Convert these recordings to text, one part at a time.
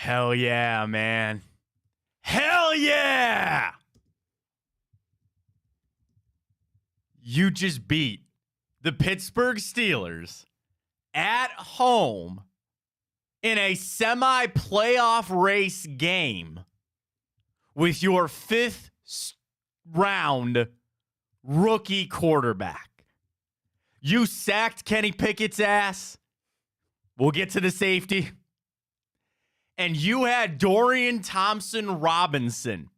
Hell yeah, man. Hell yeah! You just beat the Pittsburgh Steelers at home in a semi-playoff race game with your fifth round rookie quarterback. You sacked Kenny Pickett's ass. We'll get to the safety. And you had Dorian Thompson-Robinson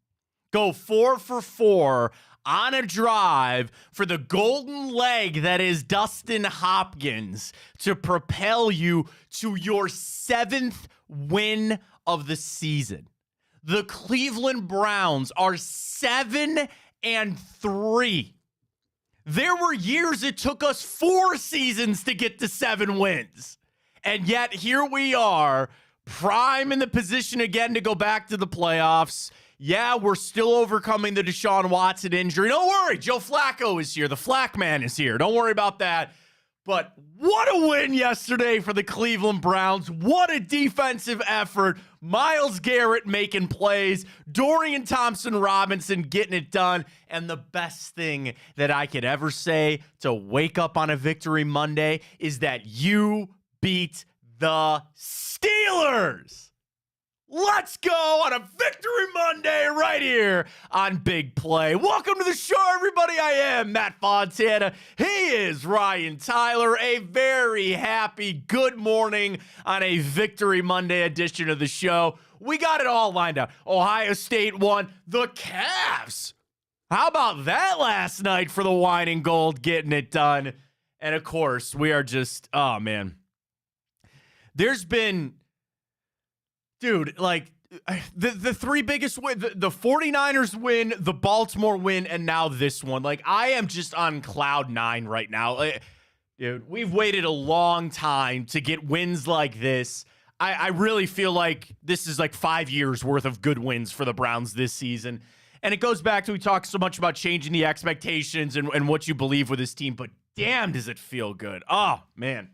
go 4 for 4 on a drive for the golden leg that is Dustin Hopkins to propel you to your 7th win of the season. The Cleveland Browns are 7-3. There were years it took us 4 seasons to get to 7 wins. And yet here we are, prime in the position again to go back to the playoffs. Yeah, we're still overcoming the Deshaun Watson injury. Don't worry, Joe Flacco is here. The Flack Man is here. Don't worry about that. But what a win yesterday for the Cleveland Browns. What a defensive effort. Myles Garrett making plays. Dorian Thompson-Robinson getting it done. And the best thing that I could ever say to wake up on a Victory Monday is that you beat the Steelers. Let's go on a Victory Monday right here on Big Play. Welcome to the show, everybody. I am Matt Fontana. He is Ryan Tyler. A very happy good morning on a Victory Monday edition of the show. We got it all lined up. Ohio State won. The Cavs. How about that last night for the Wine and Gold getting it done? And of course, we are just, oh man. There's been... Dude, like, the 3 biggest win, the 49ers win, the Baltimore win, and now this one. Like, I am just on cloud 9 right now. Dude, we've waited a long time to get wins like this. I really feel like this is like 5 years worth of good wins for the Browns this season. And it goes back to, we talk so much about changing the expectations and what you believe with this team, but damn, does it feel good. Oh, man.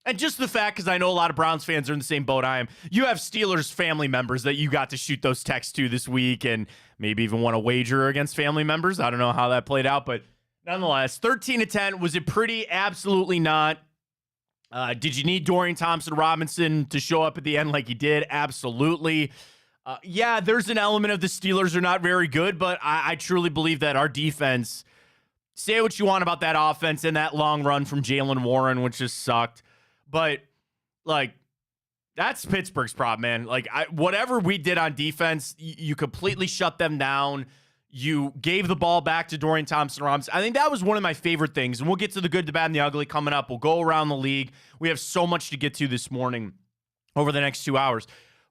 And just the fact, because I know a lot of Browns fans are in the same boat I am, you have Steelers family members that you got to shoot those texts to this week and maybe even want to wager against family members. I don't know how that played out, but nonetheless, 13-10. Was it pretty? Absolutely not. Did you need Dorian Thompson-Robinson to show up at the end like he did? Absolutely. Yeah, there's an element of the Steelers are not very good, but I truly believe that our defense, say what you want about that offense and that long run from Jaylen Warren, which just sucked. But, like, that's Pittsburgh's problem, man. Like, whatever we did on defense, you completely shut them down. You gave the ball back to Dorian Thompson-Robinson. I think that was one of my favorite things. And we'll get to the good, the bad, and the ugly coming up. We'll go around the league. We have so much to get to this morning over the next 2 hours.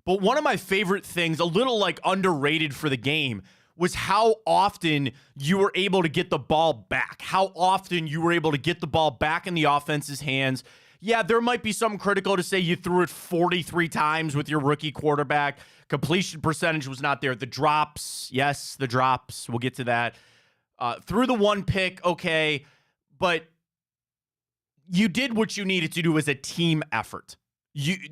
But one of my favorite things, a little, like, underrated for the game, was how often you were able to get the ball back. How often you were able to get the ball back in the offense's hands. Yeah, there might be something critical to say you threw it 43 times with your rookie quarterback. Completion percentage was not there. The drops, yes, the drops. We'll get to that. Threw the 1 pick, okay. But you did what you needed to do as a team effort.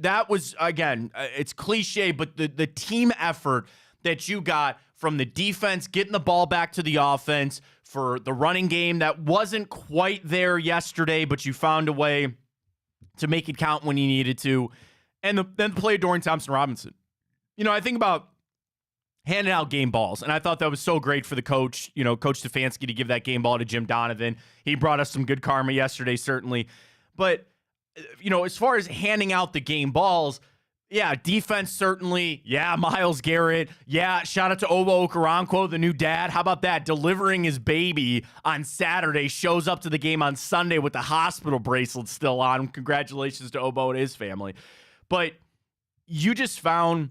That was, again, it's cliche, but the team effort that you got from the defense, getting the ball back to the offense, for the running game that wasn't quite there yesterday, but you found a way to make it count when you needed to, and then play Dorian Thompson-Robinson. You know, I think about handing out game balls, and I thought that was so great for the coach, you know, Coach Stefanski, to give that game ball to Jim Donovan. He brought us some good karma yesterday, certainly. But, you know, as far as handing out the game balls, yeah, defense certainly. Yeah, Myles Garrett. Yeah, shout out to Obo Okoronkwo, the new dad. How about that? Delivering his baby on Saturday, shows up to the game on Sunday with the hospital bracelet still on. Congratulations to Obo and his family. But you just found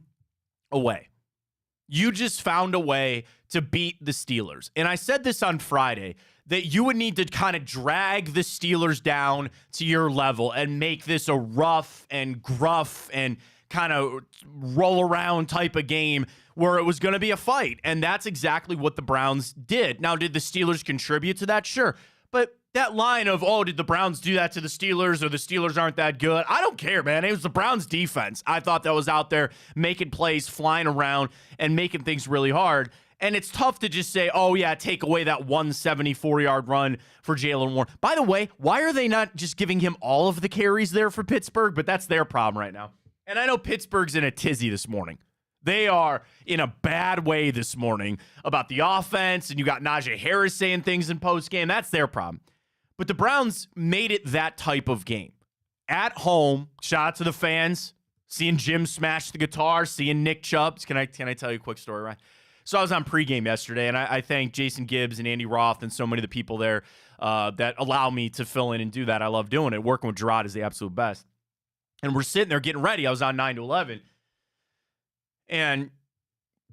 a way. You just found a way to beat the Steelers. And I said this on Friday, that you would need to kind of drag the Steelers down to your level and make this a rough and gruff and kind of roll around type of game where it was going to be a fight. And that's exactly what the Browns did. Now, did the Steelers contribute to that? Sure. But that line of, oh, did the Browns do that to the Steelers or the Steelers aren't that good? I don't care, man. It was the Browns defense. I thought that was out there making plays, flying around, and making things really hard. And it's tough to just say, oh, yeah, take away that 174-yard run for Jaylen Warren. By the way, why are they not just giving him all of the carries there for Pittsburgh? But that's their problem right now. And I know Pittsburgh's in a tizzy this morning. They are in a bad way this morning about the offense, and you got Najee Harris saying things in postgame. That's their problem. But the Browns made it that type of game. At home, shout out to the fans, seeing Jim smash the guitar, seeing Nick Chubb. Can I tell you a quick story, Ryan? So I was on pregame yesterday, and I thank Jason Gibbs and Andy Roth and so many of the people there that allow me to fill in and do that. I love doing it. Working with Gerard is the absolute best. And we're sitting there getting ready. I was on 9 to 11. And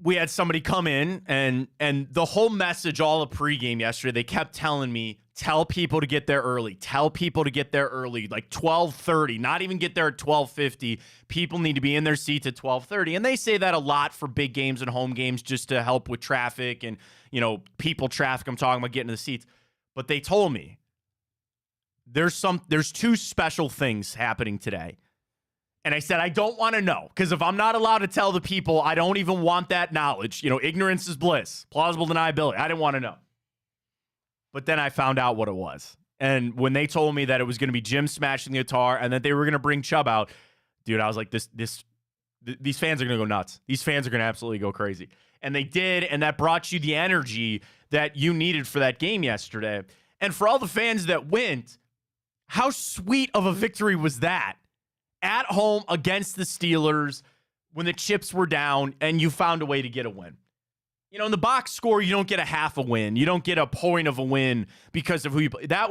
we had somebody come in, and the whole message all of pregame yesterday, they kept telling me, tell people to get there early. Tell people to get there early, like 12:30, not even get there at 12:50. People need to be in their seats at 12:30. And they say that a lot for big games and home games just to help with traffic and, people traffic. I'm talking about getting to the seats. But they told me there's two special things happening today. And I said, I don't want to know, because if I'm not allowed to tell the people, I don't even want that knowledge. Ignorance is bliss, plausible deniability. I didn't want to know. But then I found out what it was. And when they told me that it was going to be Jim smashing the guitar and that they were going to bring Chubb out, dude, I was like, these fans are going to go nuts. These fans are going to absolutely go crazy. And they did, and that brought you the energy that you needed for that game yesterday. And for all the fans that went, how sweet of a victory was that? At home against the Steelers when the chips were down and you found a way to get a win. In the box score, you don't get a half a win. You don't get a point of a win because of who you play. That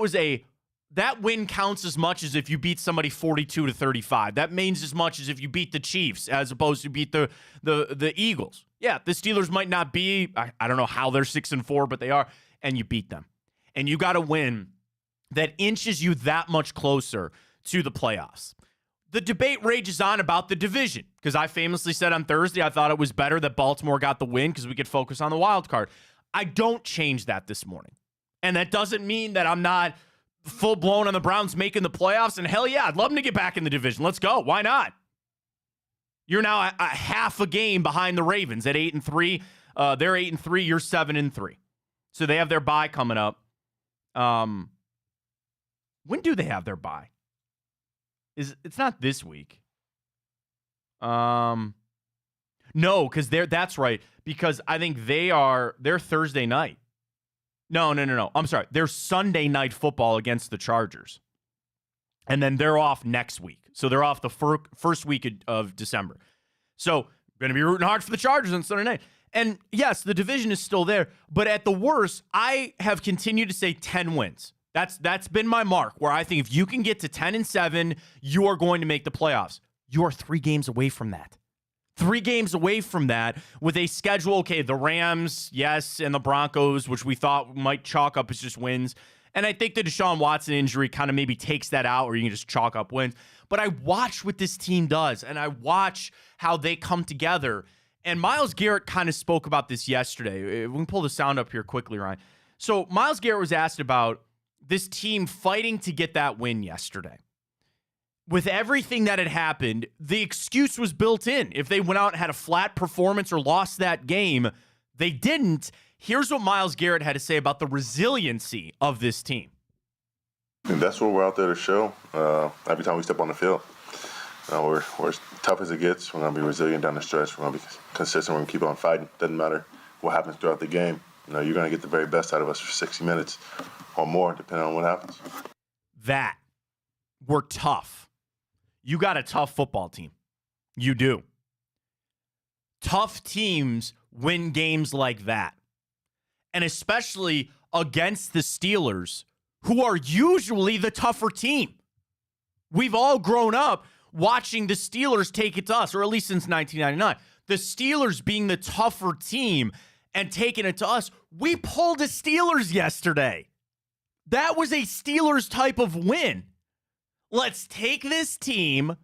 win counts as much as if you beat somebody 42-35. That means as much as if you beat the Chiefs as opposed to beat the Eagles. Yeah, the Steelers might not be, I don't know how they're 6-4, but they are, and you beat them. And you got a win that inches you that much closer to the playoffs. The debate rages on about the division, because I famously said on Thursday I thought it was better that Baltimore got the win because we could focus on the wild card. I don't change that this morning. And that doesn't mean that I'm not full-blown on the Browns making the playoffs. And hell yeah, I'd love them to get back in the division. Let's go. Why not? You're now a half a game behind the Ravens at 8-3. They're 8-3. You're 7-3. So they have their bye coming up. When do they have their bye? It's not this week. No, because that's right. Because I think they're Thursday night. No. I'm sorry. They're Sunday night football against the Chargers. And then they're off next week. So they're off the first week of December. So going to be rooting hard for the Chargers on Sunday night. And yes, the division is still there. But at the worst, I have continued to say 10 wins. That's been my mark, where I think if you can get to 10-7, you are going to make the playoffs. You are 3 games away from that. 3 games away from that with a schedule. Okay, the Rams, yes, and the Broncos, which we thought might chalk up as just wins. And I think the Deshaun Watson injury kind of maybe takes that out, or you can just chalk up wins. But I watch what this team does, and I watch how they come together. And Myles Garrett kind of spoke about this yesterday. We can pull the sound up here quickly, Ryan. So Myles Garrett was asked about this team fighting to get that win yesterday. With everything that had happened, the excuse was built in. If they went out and had a flat performance or lost that game, they didn't. Here's what Myles Garrett had to say about the resiliency of this team. And that's what we're out there to show every time we step on the field. We're as tough as it gets. We're going to be resilient down the stretch. We're going to be consistent. We're going to keep on fighting. Doesn't matter what happens throughout the game. You're going to get the very best out of us for 60 minutes or more, depending on what happens. That we're tough. You got a tough football team. You do. Tough teams win games like that. And especially against the Steelers, who are usually the tougher team. We've all grown up watching the Steelers take it to us, or at least since 1999. The Steelers being the tougher team and taking it to us. We pulled the Steelers yesterday. That was a Steelers type of win. Let's take this team.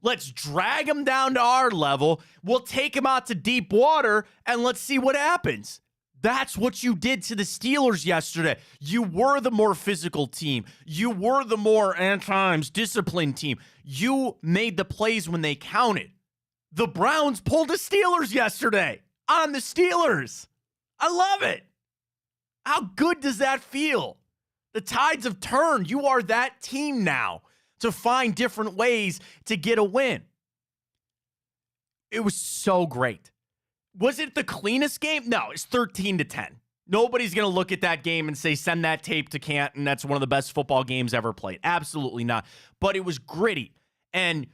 Let's drag them down to our level. We'll take them out to deep water, and let's see what happens. That's what you did to the Steelers yesterday. You were the more physical team. You were the more, at times, disciplined team. You made the plays when they counted. The Browns pulled the Steelers yesterday on the Steelers. I love it. How good does that feel? The tides have turned. You are that team now to find different ways to get a win. It was so great. Was it the cleanest game? No, it's 13-10. Nobody's going to look at that game and say, send that tape to Canton. That's one of the best football games ever played. Absolutely not. But it was gritty. And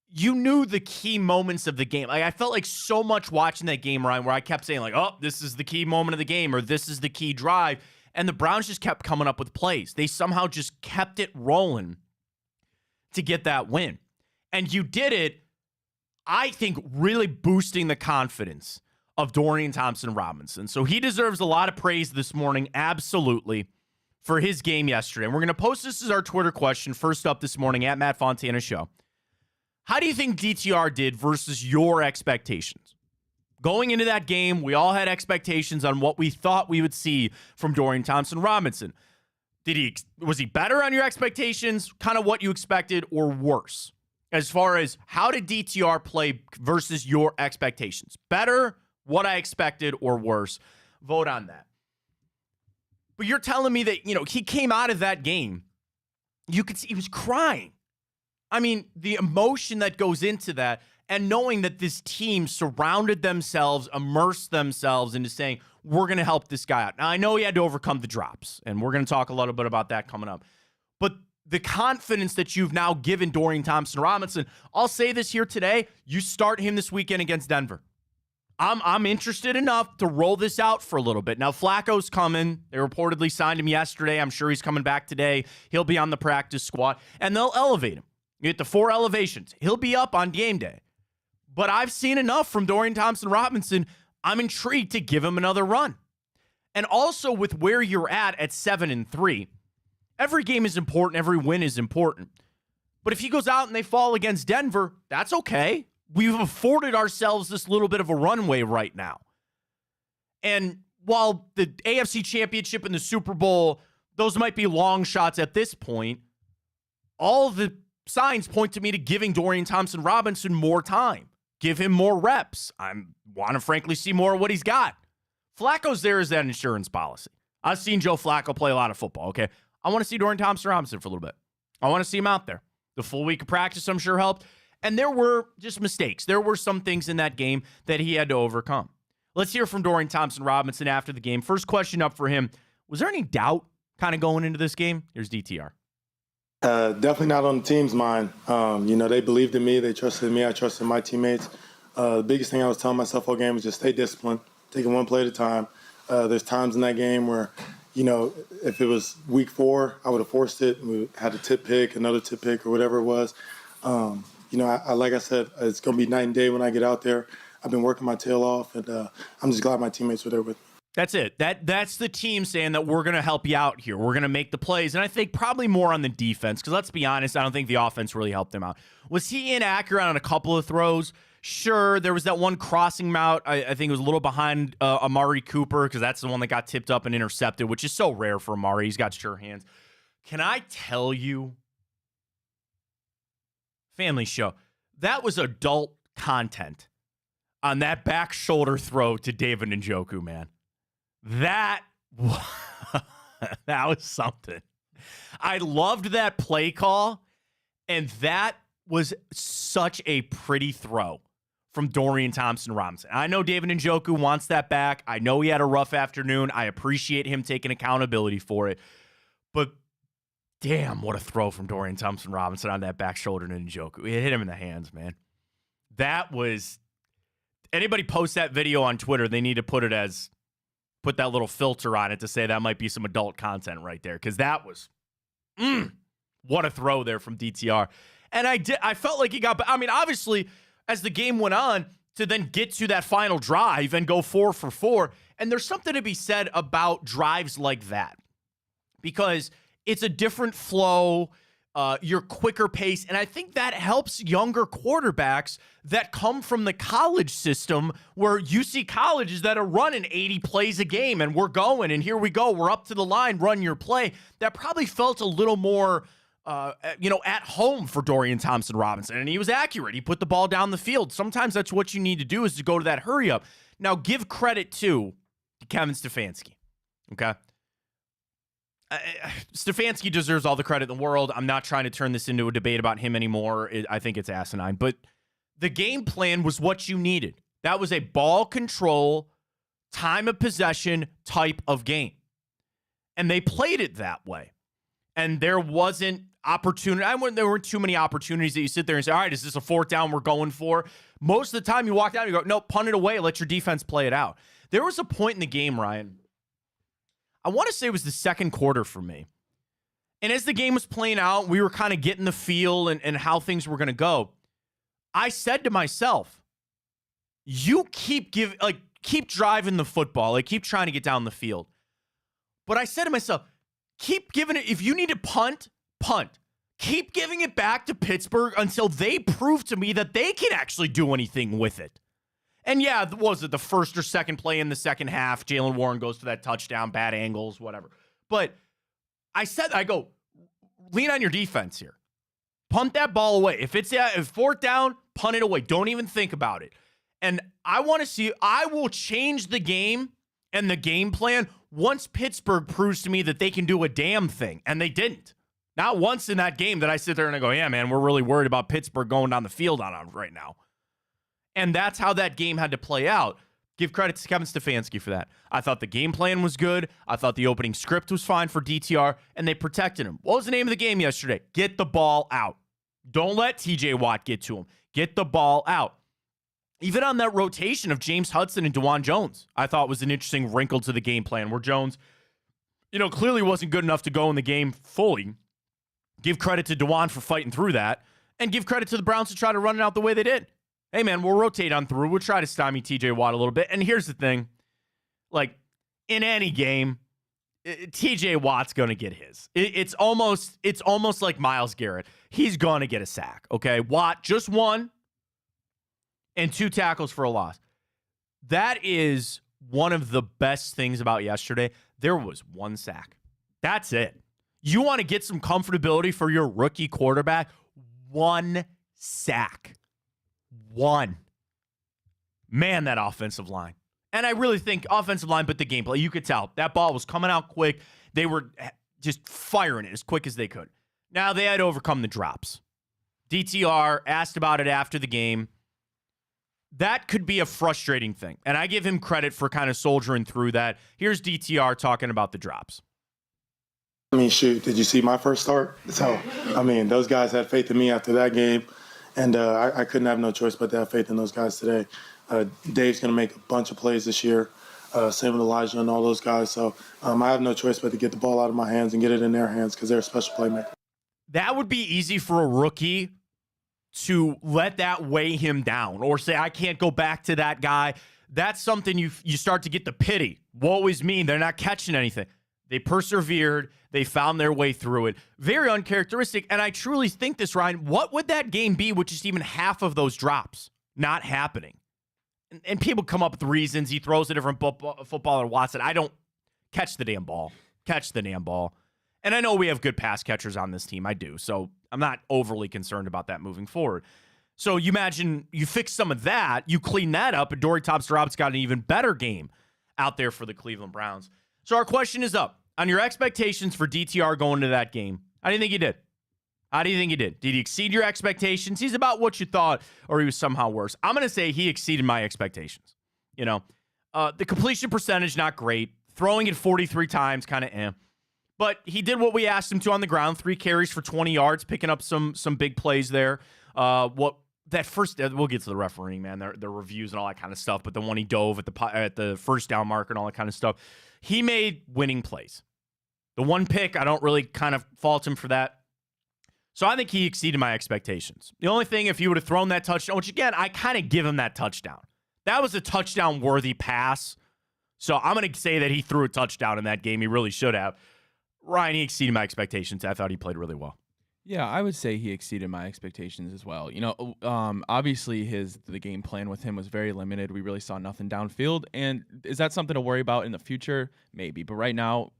you knew the key moments of the game. Like, I felt like so much watching that game, Ryan, where I kept saying, like, oh, this is the key moment of the game, or this is the key drive. And the Browns just kept coming up with plays. They somehow just kept it rolling to get that win. And you did it, I think, really boosting the confidence of Dorian Thompson-Robinson. So he deserves a lot of praise this morning, absolutely, for his game yesterday. And we're going to post this as our Twitter question first up this morning at Matt Fontana Show. How do you think DTR did versus your expectations? Going into that game, we all had expectations on what we thought we would see from Dorian Thompson-Robinson. Was he better on your expectations, kind of what you expected, or worse? As far as how did DTR play versus your expectations? Better, what I expected, or worse? Vote on that. But you're telling me that, he came out of that game. You could see he was crying. I mean, the emotion that goes into that, and knowing that this team surrounded themselves, immersed themselves into saying, we're going to help this guy out. Now, I know he had to overcome the drops, and we're going to talk a little bit about that coming up. But the confidence that you've now given Dorian Thompson-Robinson, I'll say this here today, you start him this weekend against Denver. I'm interested enough to roll this out for a little bit. Now, Flacco's coming. They reportedly signed him yesterday. I'm sure he's coming back today. He'll be on the practice squad, and they'll elevate him. You get the 4 elevations. He'll be up on game day. But I've seen enough from Dorian Thompson-Robinson. I'm intrigued to give him another run. And also with where you're at 7-3, every game is important. Every win is important. But if he goes out and they fall against Denver, that's okay. We've afforded ourselves this little bit of a runway right now. And while the AFC Championship and the Super Bowl, those might be long shots at this point, all the signs point to me to giving Dorian Thompson-Robinson more time. Give him more reps. I want to frankly see more of what he's got. Flacco's there as that insurance policy. I've seen Joe Flacco play a lot of football, okay? I want to see Dorian Thompson-Robinson for a little bit. I want to see him out there. The full week of practice, I'm sure, helped. And there were just mistakes. There were some things in that game that he had to overcome. Let's hear from Dorian Thompson-Robinson after the game. First question up for him. Was there any doubt kind of going into this game? Here's DTR. Definitely not on the team's mind. They believed in me. They trusted me. I trusted my teammates. The biggest thing I was telling myself all game was just stay disciplined, taking one play at a time. There's times in that game where, if it was week 4, I would have forced it. We had a tip pick, another tip pick, or whatever it was. Like I said, it's going to be night and day when I get out there. I've been working my tail off, and I'm just glad my teammates were there with me. That's it. That's the team saying that we're going to help you out here. We're going to make the plays. And I think probably more on the defense, because let's be honest, I don't think the offense really helped him out. Was he inaccurate on a couple of throws? Sure. There was that one crossing route. I think it was a little behind Amari Cooper, because that's the one that got tipped up and intercepted, which is so rare for Amari. He's got sure hands. Can I tell you, family show, that was adult content on that back shoulder throw to David Njoku, man. That was something. I loved that play call, and that was such a pretty throw from Dorian Thompson-Robinson. I know David Njoku wants that back. I know he had a rough afternoon. I appreciate him taking accountability for it. But damn, what a throw from Dorian Thompson-Robinson on that back shoulder to Njoku. It hit him in the hands, man. That was... Anybody post that video on Twitter, they need to put that little filter on it to say that might be some adult content right there, because that was, what a throw there from DTR. And I felt like he got, obviously, as the game went on, to then get to that final drive and go 4 for 4, and there's something to be said about drives like that, because it's a different flow. your quicker pace. And I think that helps younger quarterbacks that come from the college system, where you see colleges that are running 80 plays a game and we're going, and here we go, we're up to the line, run your play. That probably felt a little more, at home for Dorian Thompson-Robinson. And he was accurate. He put the ball down the field. Sometimes that's what you need to do, is to go to that hurry up. Now, give credit to Kevin Stefanski. Okay? Stefanski deserves all the credit in the world. I'm not trying to turn this into a debate about him anymore. I think it's asinine. But the game plan was what you needed. That was a ball control, time of possession type of game. And they played it that way. And there wasn't opportunity. There weren't too many opportunities that you sit there and say, all right, is this a fourth down we're going for? Most of the time you walk down and you go, no, punt it away. Let your defense play it out. There was a point in the game, Ryan, I want to say it was the second quarter for me. And as the game was playing out, we were kind of getting the feel and how things were going to go. I said to myself, you keep driving the football, keep trying to get down the field. But I said to myself, keep giving it. If you need to punt. Keep giving it back to Pittsburgh until they prove to me that they can actually do anything with it. And yeah, was it the first or second play in the second half? Jaylen Warren goes for that touchdown, bad angles, whatever. But I go, lean on your defense here. Punt that ball away. If fourth down, punt it away. Don't even think about it. And I will change the game and the game plan once Pittsburgh proves to me that they can do a damn thing. And they didn't. Not once in that game did I sit there and I go, yeah, man, we're really worried about Pittsburgh going down the field on them right now. And that's how that game had to play out. Give credit to Kevin Stefanski for that. I thought the game plan was good. I thought the opening script was fine for DTR, and they protected him. What was the name of the game yesterday? Get the ball out. Don't let TJ Watt get to him. Get the ball out. Even on that rotation of James Hudson and DeJuan Jones, I thought was an interesting wrinkle to the game plan, where Jones, clearly wasn't good enough to go in the game fully. Give credit to DeJuan for fighting through that, and give credit to the Browns to try to run it out the way they did. Hey, man, we'll rotate on through. We'll try to stymie TJ Watt a little bit. And here's the thing. In any game, TJ Watt's going to get his. It's almost like Myles Garrett. He's going to get a sack, okay? Watt just one and 2 tackles for a loss. That is one of the best things about yesterday. There was 1 sack. That's it. You want to get some comfortability for your rookie quarterback? 1 sack. 1. Man, that offensive line. And I really think offensive line, but the gameplay, you could tell that ball was coming out quick. They were just firing it as quick as they could. Now they had to overcome the drops. DTR asked about it after the game. That could be a frustrating thing. And I give him credit for kind of soldiering through that. Here's DTR talking about the drops. Shoot, did you see my first start? So, those guys had faith in me after that game. And I couldn't have no choice but to have faith in those guys today. Dave's going to make a bunch of plays this year, same with Elijah and all those guys. So I have no choice but to get the ball out of my hands and get it in their hands because they're a special playmaker. That would be easy for a rookie to let that weigh him down or say, I can't go back to that guy. That's something you start to get the pity. Woe is me. They're not catching anything. They persevered. They found their way through it. Very uncharacteristic. And I truly think this, Ryan, what would that game be with just even half of those drops not happening? And people come up with reasons. He throws a different football than Watson. I don't catch the damn ball. Catch the damn ball. And I know we have good pass catchers on this team. I do. So I'm not overly concerned about that moving forward. So you imagine you fix some of that, you clean that up, and Dorian Thompson-Robinson's got an even better game out there for the Cleveland Browns. So our question is up. On your expectations for DTR going into that game, how do you think he did? How do you think he did? Did he exceed your expectations? He's about what you thought, or he was somehow worse. I'm going to say he exceeded my expectations. The completion percentage, not great. Throwing it 43 times, kind of eh. But he did what we asked him to on the ground. 3 carries for 20 yards, picking up some big plays there. We'll get to the refereeing, man, their reviews and all that kind of stuff. But the one he dove at the first down marker and all that kind of stuff. He made winning plays. The one pick, I don't really kind of fault him for that. So I think he exceeded my expectations. The only thing, if he would have thrown that touchdown, which again, I kind of give him that touchdown. That was a touchdown-worthy pass. So I'm going to say that he threw a touchdown in that game. He really should have. Ryan, he exceeded my expectations. I thought he played really well. Yeah, I would say he exceeded my expectations as well. Obviously the game plan with him was very limited. We really saw nothing downfield. And is that something to worry about in the future? Maybe. But right now,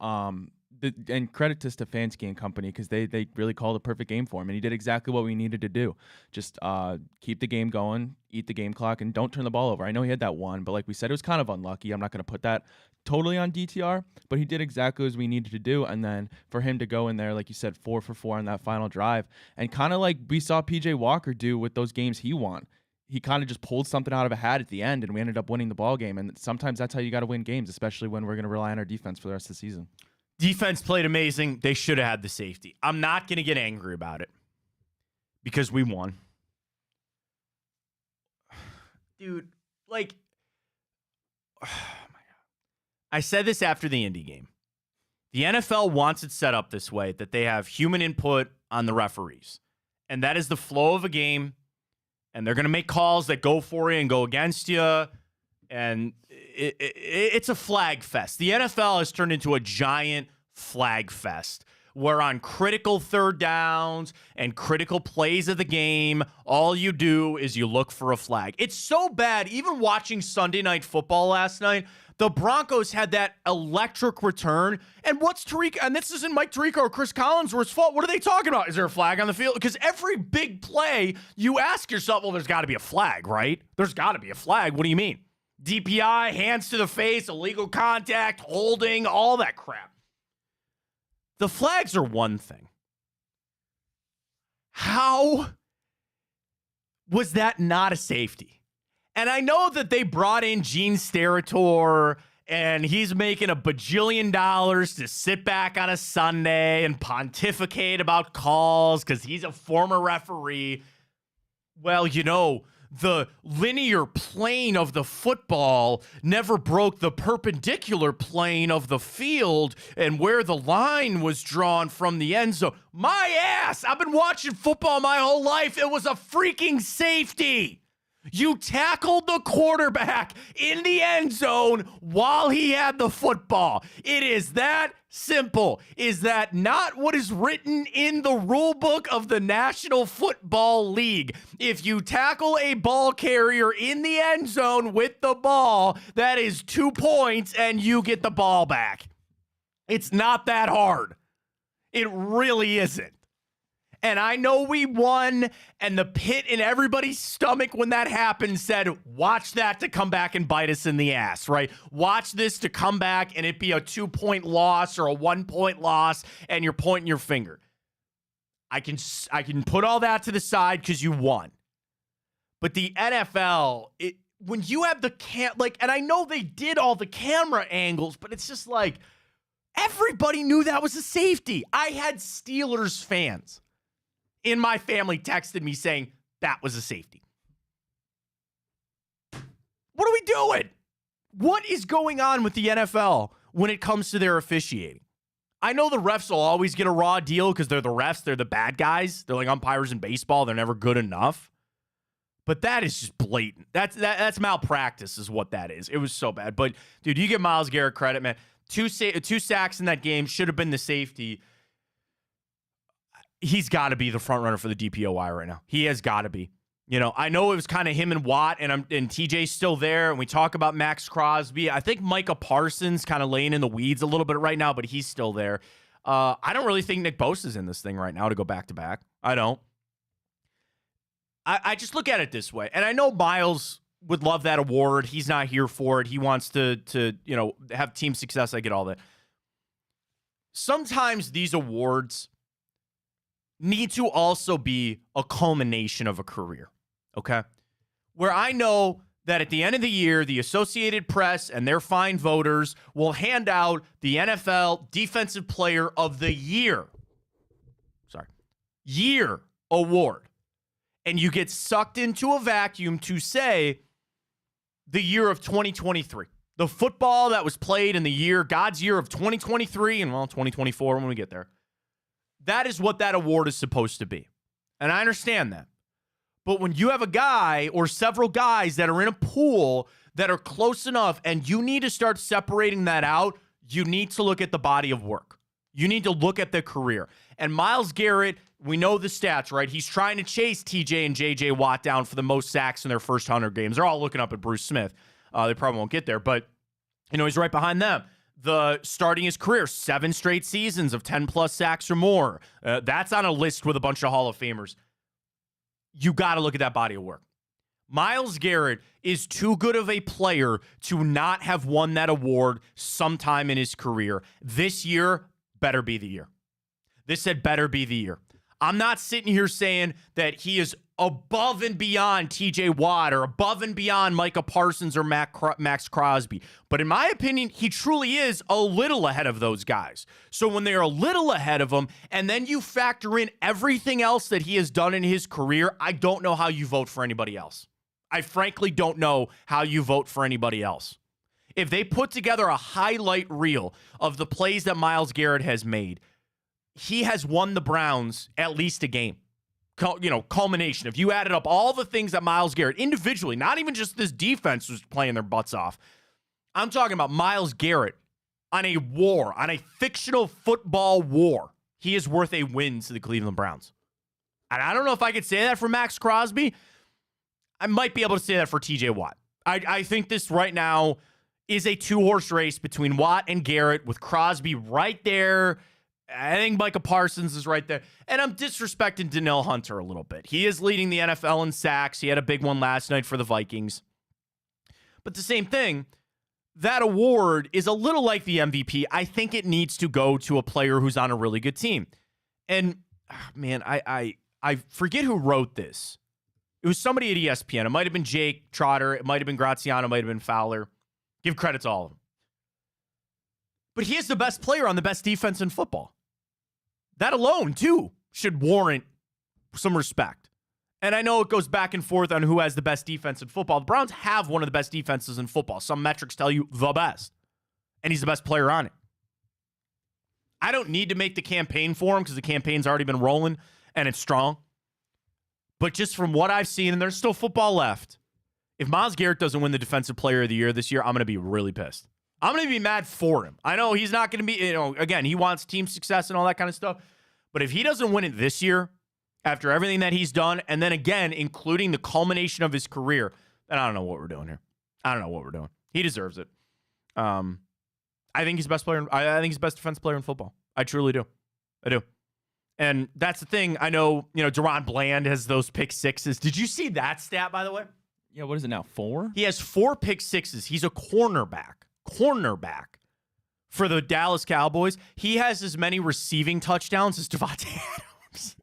and credit to Stefanski and company because they really called a perfect game for him. And he did exactly what we needed to do. Just keep the game going, eat the game clock, and don't turn the ball over. I know he had that one, but like we said, it was kind of unlucky. I'm not going to put that totally on DTR, but he did exactly as we needed to do. And then for him to go in there, like you said, 4 for 4 on that final drive, and kind of like we saw PJ Walker do with those games he won. He kind of just pulled something out of a hat at the end, and we ended up winning the ball game. And sometimes that's how you got to win games, especially when we're going to rely on our defense for the rest of the season. Defense played amazing. They should have had the safety. I'm not going to get angry about it because we won. Dude, like, oh my God. I said this after the Indy game. The NFL wants it set up this way, that they have human input on the referees. And that is the flow of a game. And they're going to make calls that go for you and go against you. And it's a flag fest. The NFL has turned into a giant flag fest where on critical third downs and critical plays of the game, all you do is you look for a flag. It's so bad. Even watching Sunday Night Football last night, the Broncos had that electric return. And what's Tariq? And this isn't Mike Tirico or Chris Collinsworth's fault. What are they talking about? Is there a flag on the field? Because every big play, you ask yourself, well, there's got to be a flag, right? There's got to be a flag. What do you mean? DPI, hands to the face, illegal contact, holding, all that crap. The flags are one thing. How was that not a safety? And I know that they brought in Gene Steratore, and he's making $1 bajillion to sit back on a Sunday and pontificate about calls because he's a former referee. Well, the linear plane of the football never broke the perpendicular plane of the field, and where the line was drawn from the end zone. My ass! I've been watching football my whole life. It was a freaking safety. You tackled the quarterback in the end zone while he had the football. It is that simple. Is that not what is written in the rule book of the National Football League? If you tackle a ball carrier in the end zone with the ball, that is 2 points and you get the ball back. It's not that hard. It really isn't. And I know we won, and the pit in everybody's stomach when that happened said, watch that to come back and bite us in the ass, right? Watch this to come back and it be a 2-point loss or a 1-point loss, and you're pointing your finger. I can put all that to the side because you won. But the NFL, when you have the and I know they did all the camera angles, but it's just like everybody knew that was a safety. I had Steelers fans in my family texted me saying that was a safety. What are we doing? What is going on with the NFL when it comes to their officiating? I know the refs will always get a raw deal because they're the refs. They're the bad guys. They're like umpires in baseball. They're never good enough. But that is just blatant. That's malpractice is what that is. It was so bad. But, dude, you give Myles Garrett credit, man. Two sacks in that game should have been the safety. He's got to be the front runner for the DPOY right now. He has got to be. I know it was kind of him and Watt, and TJ's still there, and we talk about Max Crosby. I think Micah Parsons kind of laying in the weeds a little bit right now, but he's still there. I don't really think Nick Bosa's in this thing right now to go back-to-back. I don't. I just look at it this way, and I know Myles would love that award. He's not here for it. He wants to have team success. I get all that. Sometimes these awards need to also be a culmination of a career, okay? Where I know that at the end of the year, the Associated Press and their fine voters will hand out the NFL Defensive Player of the Year award. And you get sucked into a vacuum to say the year of 2023. The football that was played in the year, God's year of 2023, and 2024 when we get there. That is what that award is supposed to be. And I understand that. But when you have a guy or several guys that are in a pool that are close enough and you need to start separating that out, you need to look at the body of work. You need to look at the career. And Myles Garrett, we know the stats, right? He's trying to chase TJ and JJ Watt down for the most sacks in their first 100 games. They're all looking up at Bruce Smith. They probably won't get there, but he's right behind them. Starting his career, 7 straight seasons of 10-plus sacks or more. That's on a list with a bunch of Hall of Famers. You got to look at that body of work. Myles Garrett is too good of a player to not have won that award sometime in his career. This year better be the year. This had better be the year. I'm not sitting here saying that he is above and beyond TJ Watt or above and beyond Micah Parsons or Max Crosby. But in my opinion, he truly is a little ahead of those guys. So when they're a little ahead of him, and then you factor in everything else that he has done in his career, I don't know how you vote for anybody else. I frankly don't know how you vote for anybody else. If they put together a highlight reel of the plays that Myles Garrett has made, he has won the Browns at least a game. Culmination. If you added up all the things that Myles Garrett individually, not even just this defense was playing their butts off. I'm talking about Myles Garrett on a war, on a fictional football war. He is worth a win to the Cleveland Browns. And I don't know if I could say that for Max Crosby. I might be able to say that for TJ Watt. I think this right now is a 2-horse race between Watt and Garrett, with Crosby right there. I think Micah Parsons is right there. And I'm disrespecting Danielle Hunter a little bit. He is leading the NFL in sacks. He had a big one last night for the Vikings. But the same thing, that award is a little like the MVP. I think it needs to go to a player who's on a really good team. And, man, I forget who wrote this. It was somebody at ESPN. It might have been Jake Trotter. It might have been Graziano. It might have been Fowler. Give credit to all of them. But he is the best player on the best defense in football. That alone, too, should warrant some respect. And I know it goes back and forth on who has the best defense in football. The Browns have one of the best defenses in football. Some metrics tell you the best. And he's the best player on it. I don't need to make the campaign for him because the campaign's already been rolling and it's strong. But just from what I've seen, and there's still football left, if Myles Garrett doesn't win the Defensive Player of the Year this year, I'm going to be really pissed. I'm going to be mad for him. I know he's not going to be, again, he wants team success and all that kind of stuff. But if he doesn't win it this year, after everything that he's done, and then again, including the culmination of his career, then I don't know what we're doing here. I don't know what we're doing. He deserves it. I think he's the best player. I think he's the best defense player in football. I truly do. I do. And that's the thing. I know, Deron Bland has those pick sixes. Did you see that stat, by the way? Yeah, what is it now, 4? He has 4 pick sixes. He's a cornerback for the Dallas Cowboys. He has as many receiving touchdowns as Devontae Adams.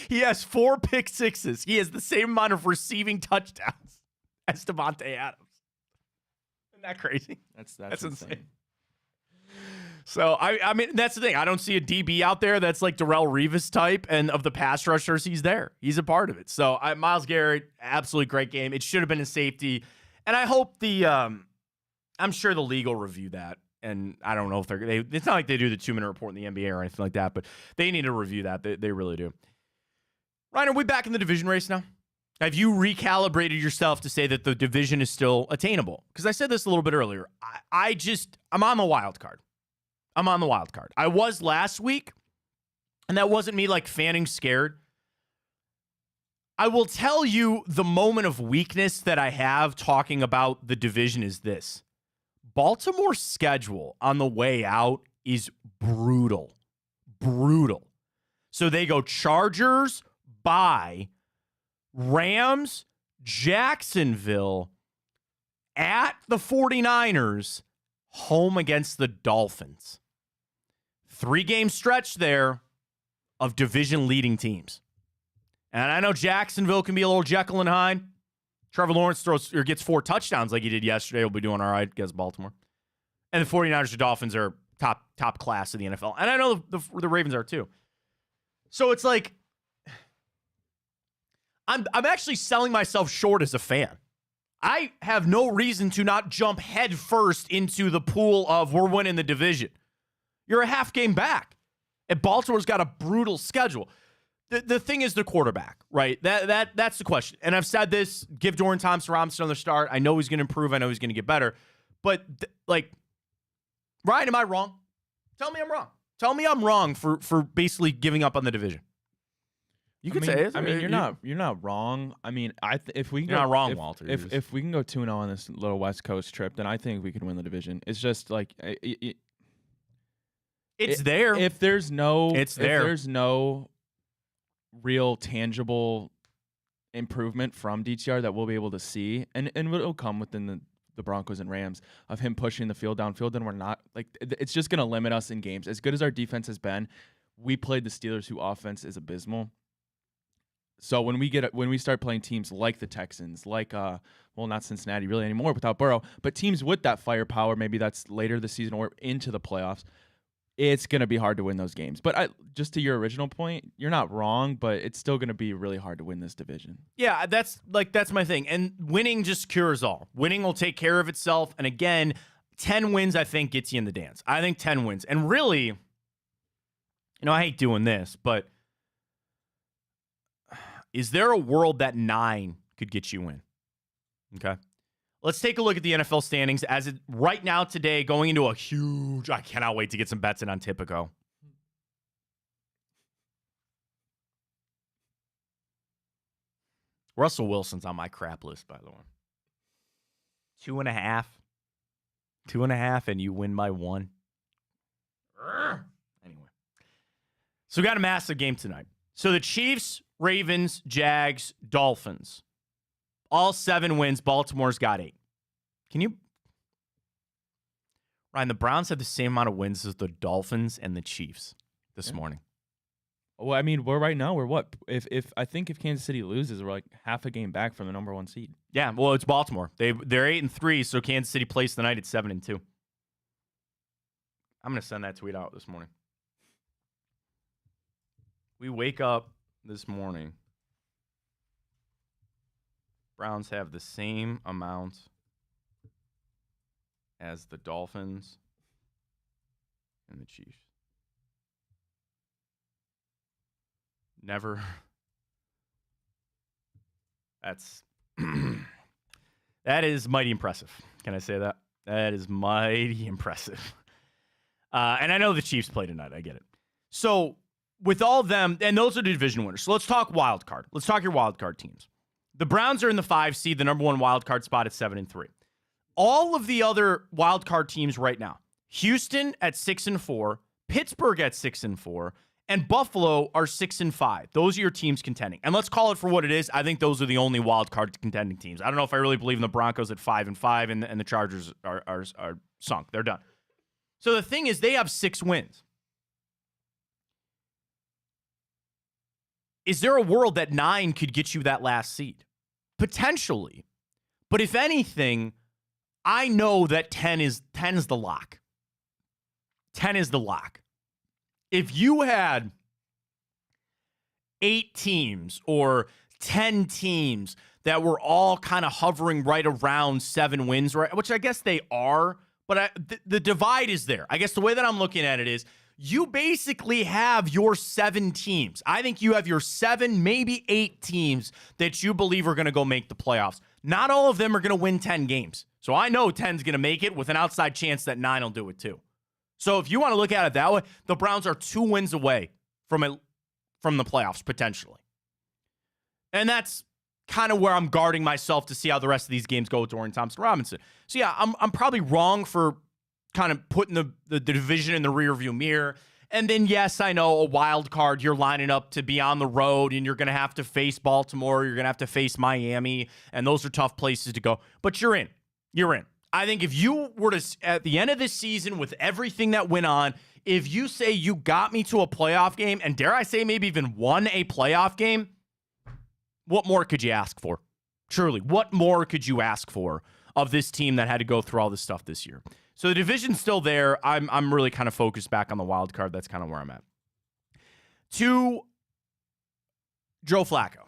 He has 4 pick sixes. He has the same amount of receiving touchdowns as Devontae Adams. Isn't that crazy? That's insane. So, I mean, that's the thing. I don't see a DB out there that's like Darrelle Revis type, and of the pass rushers, he's there. He's a part of it. So, Myles Garrett, absolutely great game. It should have been a safety. And I hope I'm sure the league will review that. And I don't know if it's not like they do the 2-minute report in the NBA or anything like that, but they need to review that. They really do. Ryan, are we back in the division race now? Have you recalibrated yourself to say that the division is still attainable? Because I said this a little bit earlier. I'm on the wild card. I was last week, and that wasn't me like fanning scared. I will tell you the moment of weakness that I have talking about the division is this. Baltimore's schedule on the way out is brutal. So they go Chargers, bye, Rams, Jacksonville, at the 49ers, home against the Dolphins. 3-game stretch there of division-leading teams. And I know Jacksonville can be a little Jekyll and Hyde. Trevor Lawrence gets 4 touchdowns like he did yesterday. He'll be doing all right against Baltimore. And the 49ers and Dolphins are top class of the NFL. And I know the Ravens are too. So it's like, I'm actually selling myself short as a fan. I have no reason to not jump head first into the pool of we're winning the division. You're a half game back. And Baltimore's got a brutal schedule. The thing is the quarterback, right? That's the question. And I've said this, give Dorian Thompson-Robinson another start. I know he's going to improve. I know he's going to get better. But, Ryan, am I wrong? Tell me I'm wrong. Tell me I'm wrong for basically giving up on the division. You could say it. I mean, you're not wrong. I mean, if we can You're go, not wrong, if, Walter. If we can go 2-0 on this little West Coast trip, then I think we can win the division. It's just like it's there. If there's no, It's there. If there's no real tangible improvement from DTR that we'll be able to see, and it'll come within the Broncos and Rams of him pushing the field downfield, then we're not like it's just gonna limit us in games. As good as our defense has been, we played the Steelers, who offense is abysmal. So when we start playing teams like the Texans, like not Cincinnati really anymore without Burrow, but teams with that firepower, maybe that's later this season or into the playoffs, it's going to be hard to win those games. But just to your original point, you're not wrong, but it's still going to be really hard to win this division. Yeah, that's my thing. And winning just cures all. Winning will take care of itself. And again, 10 wins, I think, gets you in the dance. I think 10 wins. And really, I hate doing this, but is there a world that 9 could get you in? Okay. Let's take a look at the NFL standings as it right now today, going into a huge, I cannot wait to get some bets in on Tipico. Russell Wilson's on my crap list, by the way. 2.5. 2.5, and you win by 1. Anyway. So we got a massive game tonight. So the Chiefs, Ravens, Jags, Dolphins. All 7 wins. Baltimore's got 8. Ryan, the Browns have the same amount of wins as the Dolphins and the Chiefs this morning. Well, I mean, we're what? If I think if Kansas City loses, we're like half a game back from the number 1 seed. Yeah, well, it's Baltimore. They're 8-3, so Kansas City plays tonight at 7-2. I'm gonna send that tweet out this morning. We wake up this morning. Browns have the same amount as the Dolphins and the Chiefs. Never. That is mighty impressive. Can I say that? That is mighty impressive. And I know the Chiefs play tonight. I get it. So with all of them, and those are the division winners. So let's talk wild card. Let's talk your wild card teams. The Browns are in the 5 seed, the number 1 wild card spot at 7-3. All of the other wild card teams right now: Houston at 6-4, Pittsburgh at 6-4, and Buffalo are 6-5. Those are your teams contending. And let's call it for what it is. I think those are the only wild card contending teams. I don't know if I really believe in the Broncos at 5-5, and the Chargers are sunk. They're done. So the thing is, they have 6 wins. Is there a world that 9 could get you that last seed? Potentially. But if anything, I know that 10 is the lock. 10 is the lock. If you had 8 teams or 10 teams that were all kind of hovering right around 7 wins, right, which I guess they are, but the divide is there. I guess the way that I'm looking at it is you basically have your 7 teams. I think you have your 7, maybe 8 teams that you believe are going to go make the playoffs. Not all of them are going to win 10 games. So I know 10's going to make it with an outside chance that 9 will do it too. So if you want to look at it that way, the Browns are 2 wins away from the playoffs, potentially. And that's kind of where I'm guarding myself to see how the rest of these games go with Dorian Thompson-Robinson. So yeah, I'm probably wrong for kind of putting the division in the rearview mirror. And then, yes, I know a wild card, you're lining up to be on the road and you're going to have to face Baltimore, you're going to have to face Miami, and those are tough places to go. But you're in. You're in. I think if you were to, at the end of this season with everything that went on, if you say you got me to a playoff game, and dare I say maybe even won a playoff game, what more could you ask for? Truly, what more could you ask for of this team that had to go through all this stuff this year? So the division's still there. I'm really kind of focused back on the wild card. That's kind of where I'm at. To Joe Flacco.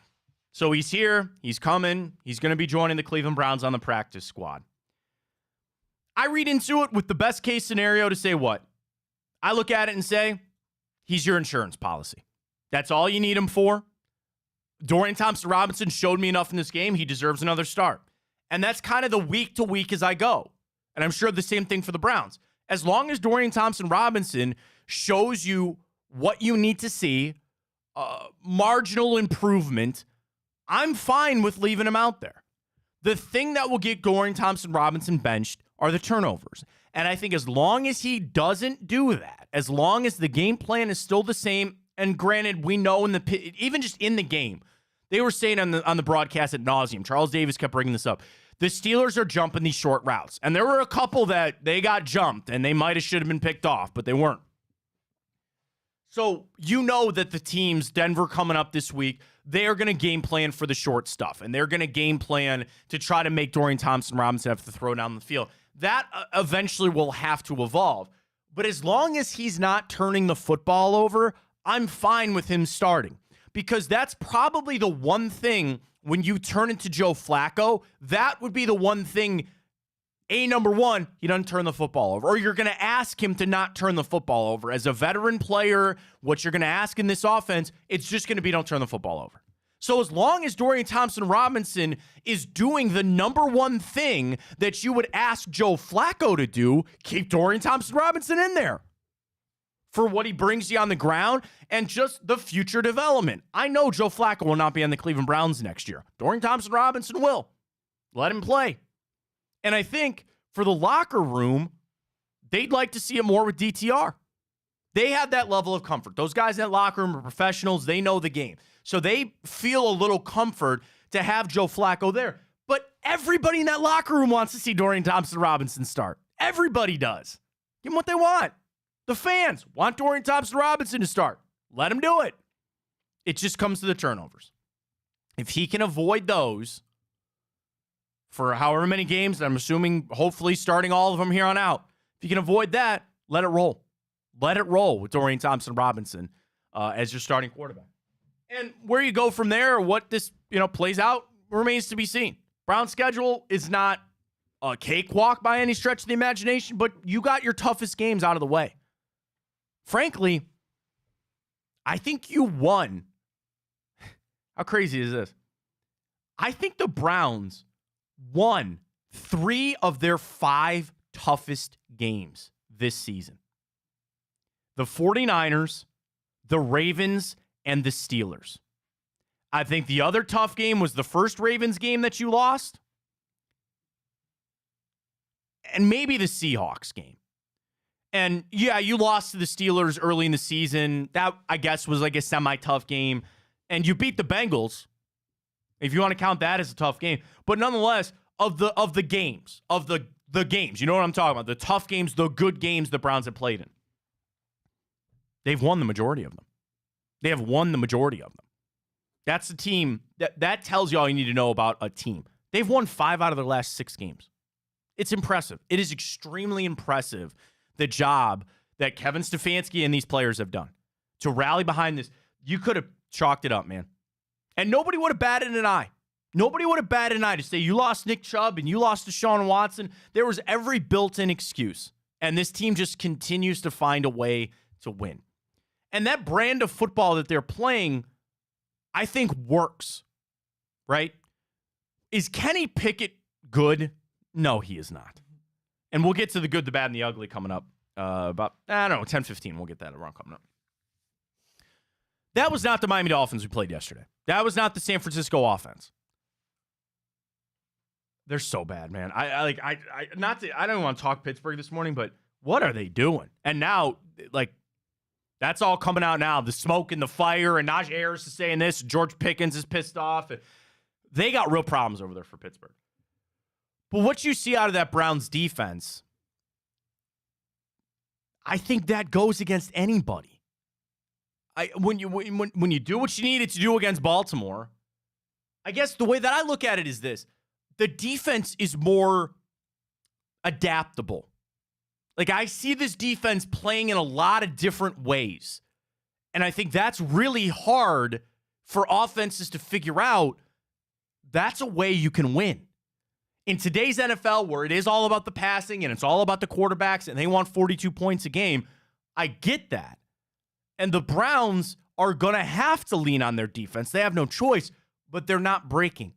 So he's here. He's coming. He's going to be joining the Cleveland Browns on the practice squad. I read into it with the best case scenario to say what? I look at it and say, he's your insurance policy. That's all you need him for. Dorian Thompson-Robinson showed me enough in this game. He deserves another start. And that's kind of the week to week as I go. And I'm sure the same thing for the Browns. As long as Dorian Thompson-Robinson shows you what you need to see, marginal improvement, I'm fine with leaving him out there. The thing that will get Dorian Thompson-Robinson benched are the turnovers. And I think as long as he doesn't do that, as long as the game plan is still the same, and granted, we know even just in the game, they were saying on the broadcast ad nauseum, Charles Davis kept bringing this up, the Steelers are jumping these short routes. And there were a couple that they got jumped, and they might have should have been picked off, but they weren't. So you know that the teams, Denver coming up this week, they are going to game plan for the short stuff, and they're going to game plan to try to make Dorian Thompson-Robinson have to throw down the field. That eventually will have to evolve. But as long as he's not turning the football over, I'm fine with him starting, because that's probably the one thing when you turn into Joe Flacco, that would be the one thing. Number one, he doesn't turn the football over, or you're going to ask him to not turn the football over. As a veteran player, what you're going to ask in this offense, it's just going to be don't turn the football over. So as long as Dorian Thompson-Robinson is doing the number one thing that you would ask Joe Flacco to do, keep Dorian Thompson-Robinson in there for what he brings you on the ground and just the future development. I know Joe Flacco will not be on the Cleveland Browns next year. Dorian Thompson-Robinson will. Let him play. And I think for the locker room, they'd like to see it more with DTR. They have that level of comfort. Those guys in that locker room are professionals. They know the game. So they feel a little comfort to have Joe Flacco there. But everybody in that locker room wants to see Dorian Thompson-Robinson start. Everybody does. Give them what they want. The fans want Dorian Thompson-Robinson to start. Let him do it. It just comes to the turnovers. If he can avoid those for however many games, I'm assuming hopefully starting all of them here on out, if you can avoid that, let it roll. Let it roll with Dorian Thompson-Robinson as your starting quarterback. And where you go from there, or what this plays out, remains to be seen. Brown's schedule is not a cakewalk by any stretch of the imagination, but you got your toughest games out of the way. Frankly, I think you won. How crazy is this? I think the Browns won 3 of their 5 toughest games this season. The 49ers, the Ravens, and the Steelers. I think the other tough game was the first Ravens game that you lost, and maybe the Seahawks game. And yeah, you lost to the Steelers early in the season. That, I guess, was like a semi-tough game. And you beat the Bengals, if you want to count that as a tough game. But nonetheless, of the games, you know what I'm talking about, the tough games, the good games the Browns have played in, they've won the majority of them. They have won the majority of them. That's the team. That tells you all you need to know about a team. They've won 5 out of their last 6 games. It's impressive. It is extremely impressive, the job that Kevin Stefanski and these players have done to rally behind this. You could have chalked it up, man. And nobody would have batted an eye. Nobody would have batted an eye to say you lost Nick Chubb and you lost Deshaun Watson. There was every built-in excuse. And this team just continues to find a way to win. And that brand of football that they're playing, I think, works, right? Is Kenny Pickett good? No, he is not. And we'll get to the good, the bad, and the ugly coming up. About, 10:15. We'll get that around coming up. That was not the Miami Dolphins we played yesterday. That was not the San Francisco offense. They're so bad, man. I don't want to talk Pittsburgh this morning, but what are they doing? And now, that's all coming out now. The smoke and the fire, and Najee Harris is saying this. George Pickens is pissed off. They got real problems over there for Pittsburgh. But what you see out of that Browns defense, I think that goes against anybody. When you do what you needed to do against Baltimore, I guess the way that I look at it is this. The defense is more adaptable. I see this defense playing in a lot of different ways. And I think that's really hard for offenses to figure out. That's a way you can win. In today's NFL, where it is all about the passing and it's all about the quarterbacks and they want 42 points a game, I get that. And the Browns are going to have to lean on their defense. They have no choice, but they're not breaking.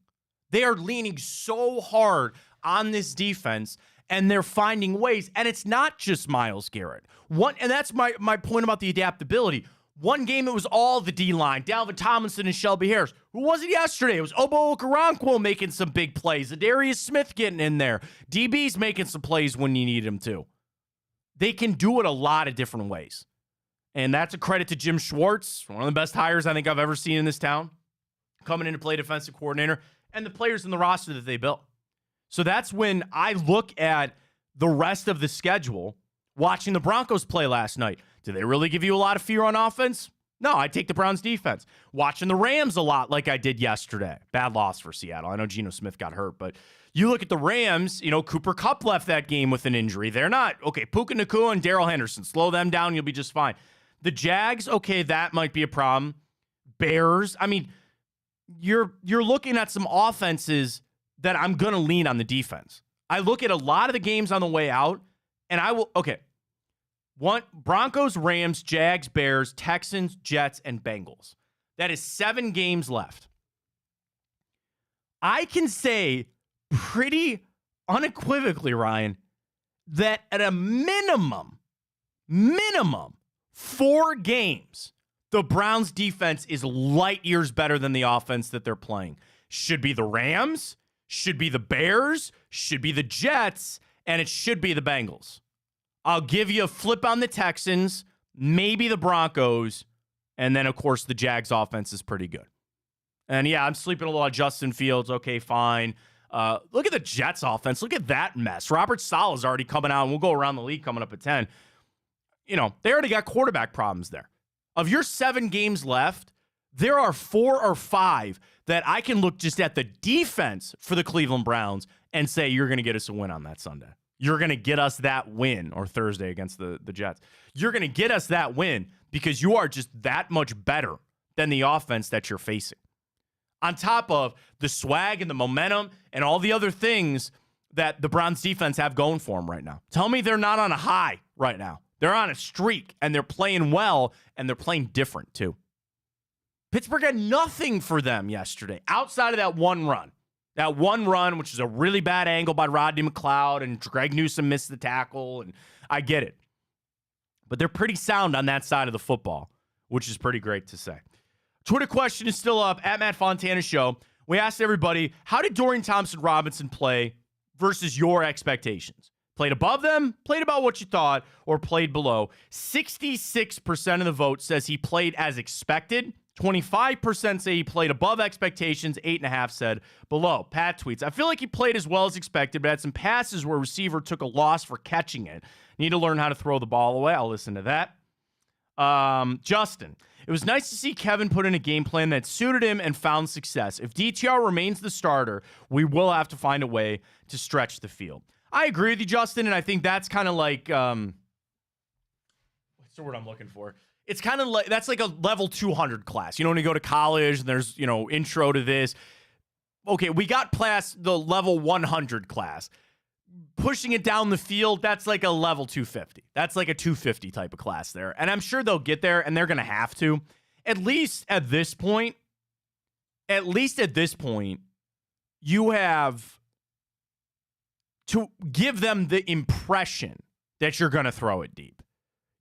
They are leaning so hard on this defense, and they're finding ways. And it's not just Myles Garrett. And that's my point about the adaptability. One game, it was all the D-line, Dalvin Tomlinson and Shelby Harris. Who was it yesterday? It was Obo Okoronkwo making some big plays. Adarius Smith getting in there. DB's making some plays when you need him to. They can do it a lot of different ways. And that's a credit to Jim Schwartz, one of the best hires I think I've ever seen in this town, coming in to play defensive coordinator, and the players in the roster that they built. So that's when I look at the rest of the schedule, watching the Broncos play last night. Did they really give you a lot of fear on offense? No, I take the Browns defense. Watching the Rams a lot like I did yesterday. Bad loss for Seattle. I know Geno Smith got hurt, but you look at the Rams, Cooper Kupp left that game with an injury. They're not, okay, Puka Nacua and Darrell Henderson. Slow them down, you'll be just fine. The Jags, okay, that might be a problem. Bears, I mean, you're looking at some offenses that I'm going to lean on the defense. I look at a lot of the games on the way out, and Broncos, Rams, Jags, Bears, Texans, Jets, and Bengals. That is 7 games left. I can say pretty unequivocally, Ryan, that at a minimum, 4 games, the Browns defense is light years better than the offense that they're playing. Should be the Rams, should be the Bears, should be the Jets, and it should be the Bengals. I'll give you a flip on the Texans, maybe the Broncos, and then, of course, the Jags offense is pretty good. And, yeah, I'm sleeping a little on Justin Fields. Okay, fine. Look at the Jets offense. Look at that mess. Robert Saleh's already coming out, and we'll go around the league coming up at 10. They already got quarterback problems there. Of your 7 games left, there are 4 or 5 that I can look just at the defense for the Cleveland Browns and say, you're going to get us a win on that Sunday. You're going to get us that win, or Thursday against the Jets. You're going to get us that win because you are just that much better than the offense that you're facing. On top of the swag and the momentum and all the other things that the Browns defense have going for them right now. Tell me they're not on a high right now. They're on a streak, and they're playing well, and they're playing different, too. Pittsburgh had nothing for them yesterday outside of that one run. That one run, which is a really bad angle by Rodney McLeod, and Greg Newsome missed the tackle, and I get it. But they're pretty sound on that side of the football, which is pretty great to say. Twitter question is still up, at Matt Fontana Show. We asked everybody, how did Dorian Thompson-Robinson play versus your expectations? Played above them, played about what you thought, or played below. 66% of the vote says he played as expected. 25% say he played above expectations. 8.5% said below. Pat tweets, I feel like he played as well as expected, but had some passes where a receiver took a loss for catching it. Need to learn how to throw the ball away. I'll listen to that. Justin, it was nice to see Kevin put in a game plan that suited him and found success. If DTR remains the starter, we will have to find a way to stretch the field. I agree with you, Justin, and I think that's kind of like, what's the word I'm looking for? It's kind of like, that's like a level 200 class. When you go to college and there's, intro to this. Okay, we got past the level 100 class. Pushing it down the field, that's like a level 250. That's like a 250 type of class there. And I'm sure they'll get there, and they're going to have to. At least at this point, you have to give them the impression that you're going to throw it deep.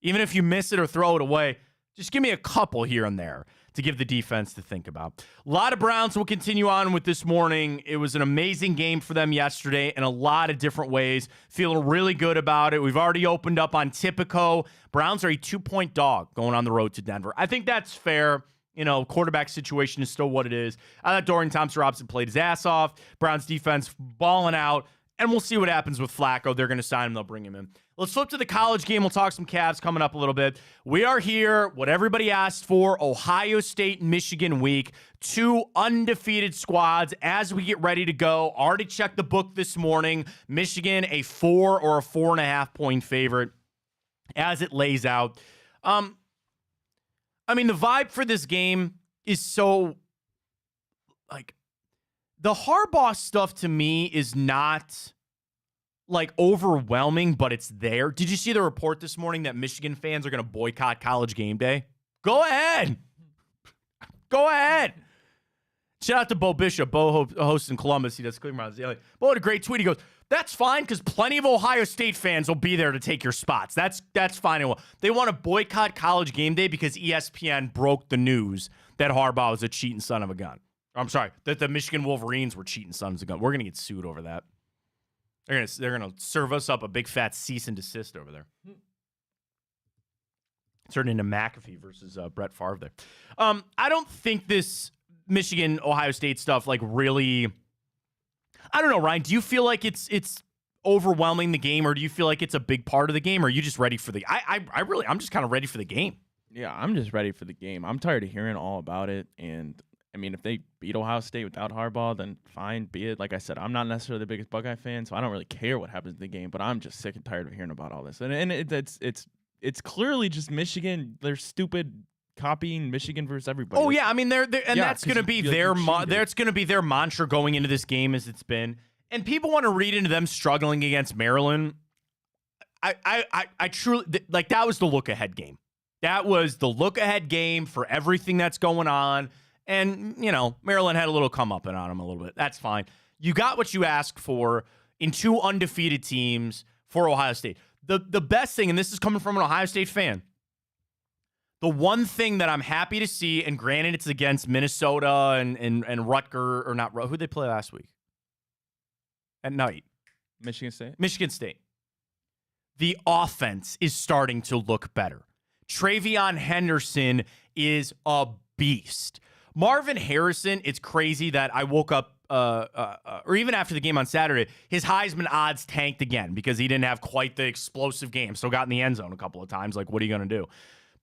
Even if you miss it or throw it away, just give me a couple here and there to give the defense to think about. A lot of Browns will continue on with this morning. It was an amazing game for them yesterday in a lot of different ways. Feeling really good about it. We've already opened up on Tipico. Browns are a 2-point dog going on the road to Denver. I think that's fair. Quarterback situation is still what it is. I thought Dorian Thompson-Robinson played his ass off. Browns defense balling out. And we'll see what happens with Flacco. They're going to sign him. They'll bring him in. Let's flip to the college game. We'll talk some Cavs coming up a little bit. We are here, what everybody asked for, Ohio State and Michigan week. 2 undefeated squads as we get ready to go. Already checked the book this morning. Michigan, a 4 or a 4.5 point favorite as it lays out. The vibe for this game is so, the Harbaugh stuff to me is not overwhelming, but it's there. Did you see the report this morning that Michigan fans are going to boycott College Game Day? Go ahead. Shout out to Bo Bishop. Bo hosts in Columbus. He does Cleveland. Bo had a great tweet. He goes, That's fine because plenty of Ohio State fans will be there to take your spots. That's fine. They want to boycott College Game Day because ESPN broke the news that Harbaugh was a cheating son of a gun. I'm sorry, that the Michigan Wolverines were cheating sons of a gun. We're gonna get sued over that. They're gonna serve us up a big fat cease and desist over there. Turned into McAfee versus Brett Favre there. I don't think this Michigan Ohio State stuff like really. I don't know, Ryan. Do you feel like it's overwhelming the game, or do you feel like it's a big part of the game, or are you just ready for the? I'm just kind of ready for the game. Yeah, I'm just ready for the game. I'm tired of hearing all about it. And I mean, if they beat Ohio State without Harbaugh, then fine, be it. Like I said, I'm not necessarily the biggest Buckeye fan, so I don't really care what happens in the game. But I'm just sick and tired of hearing about all this. And it's clearly just Michigan. They're stupid. Copying Michigan versus everybody. Oh yeah, I mean that's going to be that's going to be their mantra going into this game as it's been. And people want to read into them struggling against Maryland. I truly like that was the look ahead game. That was the look ahead game for everything that's going on. And Maryland had a little comeuppance on them a little bit. That's fine. You got what you asked for in two undefeated teams for Ohio State. The best thing, and this is coming from an Ohio State fan. The one thing that I'm happy to see, and granted it's against Minnesota and Rutgers, or not, who'd they play last week? At night. Michigan State. Michigan State. The offense is starting to look better. Travion Henderson is a beast. Marvin Harrison, it's crazy that I woke up, or even after the game on Saturday, his Heisman odds tanked again because he didn't have quite the explosive game. Still got in the end zone a couple of times. Like, what are you going to do?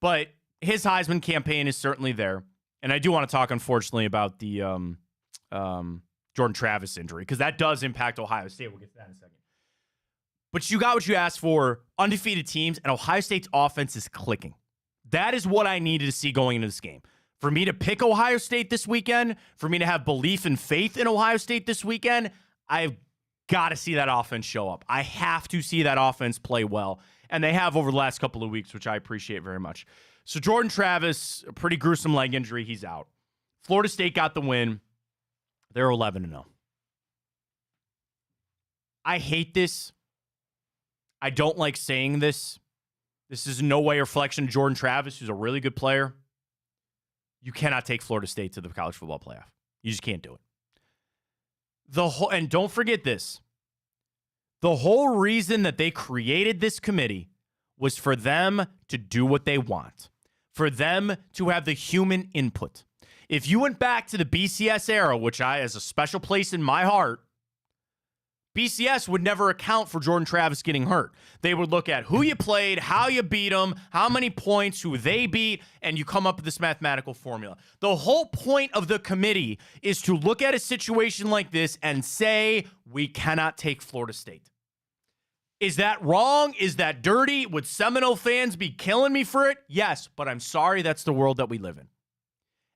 But his Heisman campaign is certainly there. And I do want to talk, unfortunately, about the Jordan Travis injury, because that does impact Ohio State. We'll get to that in a second. But you got what you asked for, undefeated teams, and Ohio State's offense is clicking. That is what I needed to see going into this game. For me to pick Ohio State this weekend, for me to have belief and faith in Ohio State this weekend, I've got to see that offense show up. I have to see that offense play well. And they have over the last couple of weeks, which I appreciate very much. So Jordan Travis, a pretty gruesome leg injury. He's out. Florida State got the win. They're 11-0. I hate this. I don't like saying this. This is in no way a reflection of Jordan Travis, who's a really good player. You cannot take Florida State to the college football playoff. You just can't do it. And don't forget this. The whole reason that they created this committee was for them to do what they want, for them to have the human input. If you went back to the BCS era, which has a special place in my heart, BCS would never account for Jordan Travis getting hurt. They would look at who you played, how you beat them, how many points, who they beat, and you come up with this mathematical formula. The whole point of the committee is to look at a situation like this and say, we cannot take Florida State. Is that wrong? Is that dirty? Would Seminole fans be killing me for it? Yes, but I'm sorry, that's the world that we live in.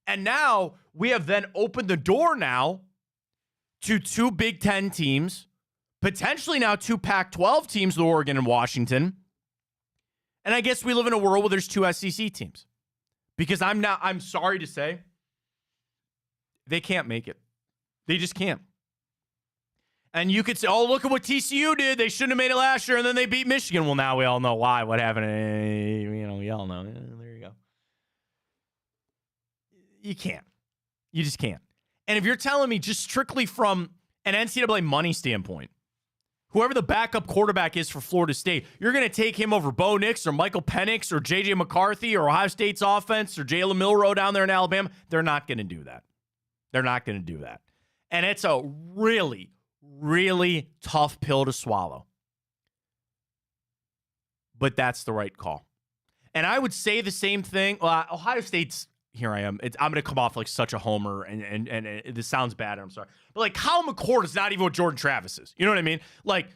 And now we have then opened the door now to two Big Ten teams, potentially now two Pac-12 teams, the Oregon and Washington. And I guess we live in a world where there's two SEC teams. Because I'm sorry to say, they can't make it. They just can't. And you could say, oh, look at what TCU did. They shouldn't have made it last year, and then they beat Michigan. Well, now we all know why. What happened? We all know. There you go. You can't. You just can't. And if you're telling me just strictly from an NCAA money standpoint, whoever the backup quarterback is for Florida State, you're going to take him over Bo Nix or Michael Penix or J.J. McCarthy or Ohio State's offense or Jalen Milroe down there in Alabama. They're not going to do that. They're not going to do that. And it's a really, really tough pill to swallow. But that's the right call. And I would say the same thing. Well, Ohio State's, here I am. I'm going to come off like such a homer, and this sounds bad, I'm sorry. But like Kyle McCord is not even what Jordan Travis is. You know what I mean? Like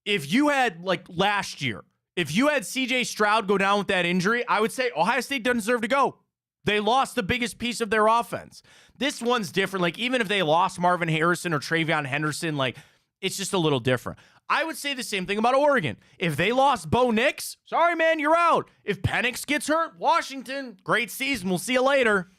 if you had like last year, if you had CJ Stroud go down with that injury, I would say Ohio State doesn't deserve to go. They lost the biggest piece of their offense. This one's different. Like even if they lost Marvin Harrison or Travion Henderson, like it's just a little different. I would say the same thing about Oregon. If they lost Bo Nix, sorry, man, you're out. If Penix gets hurt, Washington, great season. We'll see you later.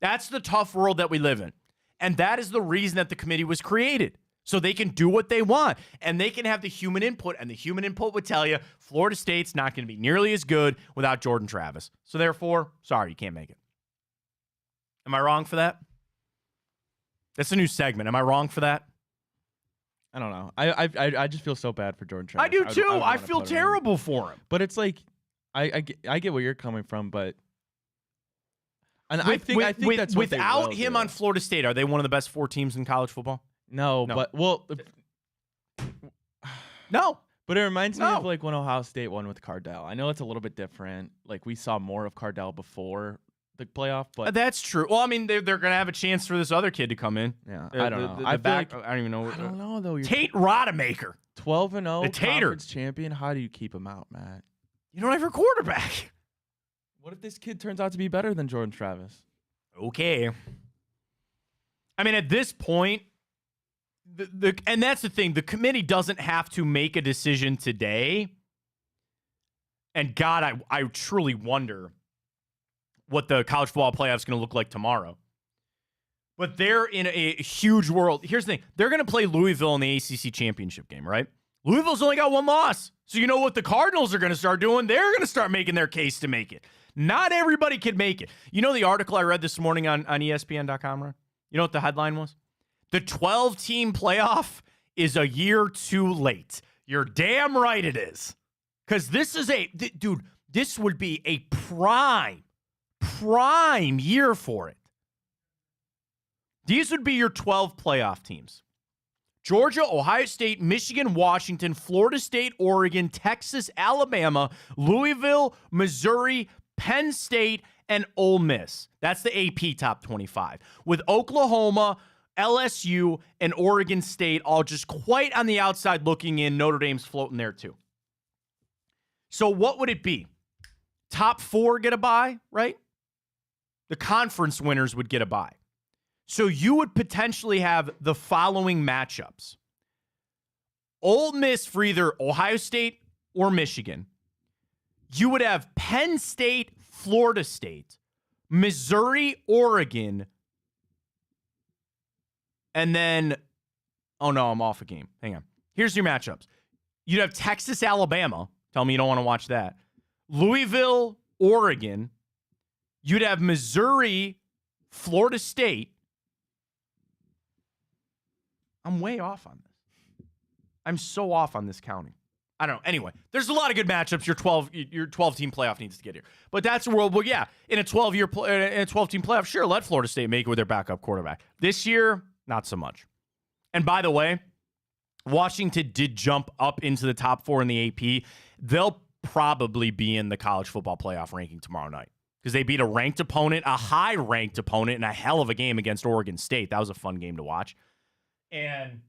That's the tough world that we live in. And that is the reason that the committee was created. So they can do what they want, and they can have the human input, and the human input would tell you Florida State's not going to be nearly as good without Jordan Travis. So therefore, sorry, you can't make it. Am I wrong for that? That's a new segment. Am I wrong for that? I don't know. I just feel so bad for Jordan Travis. I do too. would I wanna feel put him in. terrible for him. But it's like, I get where you're coming from, but and I think that's what they without will him do. on Florida State, are they one of the best 4 teams in college football? No, but No. But it reminds me No. of like when Ohio State won with Cardell. I know it's a little bit different. Like we saw more of Cardell before the playoff, but That's true. Well, I mean, they're going to have a chance for this other kid to come in. yeah, I don't know. The I feel back, like, I don't even know. I don't know though. You're Tate Rodemaker. 12-0 The Tater. conference champion. How do you keep him out, Matt? You don't have your quarterback. What if this kid turns out to be better than Jordan Travis? Okay. I mean, at this point, and that's the thing, the committee doesn't have to make a decision today. And God, I truly wonder what the college football playoff is going to look like tomorrow. But they're in a huge world. Here's the thing. They're going to play Louisville in the ACC championship game, right? Louisville's only got 1 loss. So you know what the Cardinals are going to start doing? They're going to start making their case to make it. Not everybody can make it. You know the article I read this morning on ESPN.com, Ron? You know what the headline was? The 12-team playoff is a year too late. You're damn right it is. Because this is dude, this would be a prime year for it. These would be your 12 playoff teams. Georgia, Ohio State, Michigan, Washington, Florida State, Oregon, Texas, Alabama, Louisville, Missouri, Penn State, and Ole Miss. That's the AP top 25. With Oklahoma, LSU, and Oregon State all just quite on the outside looking in. Notre Dame's floating there too. So what would it be? Top 4 get a bye, right? The conference winners would get a bye. So you would potentially have the following matchups. Ole Miss for either Ohio State or Michigan. You would have Penn State, Florida State, Missouri, Oregon, and then, oh no, I'm off a game. Hang on. Here's your matchups. You'd have Texas, Alabama. Tell me you don't want to watch that. Louisville, Oregon. You'd have Missouri, Florida State. I'm way off on this. I'm so off on this counting. I don't know. Anyway, there's a lot of good matchups your 12-team playoff needs to get here. But that's a world where, yeah, in a 12-team playoff, sure, let Florida State make it with their backup quarterback. This year, not so much. And by the way, Washington did jump up into the top 4 in the AP. They'll probably be in the college football playoff ranking tomorrow night because they beat a ranked opponent, a high-ranked opponent, in a hell of a game against Oregon State. That was a fun game to watch. And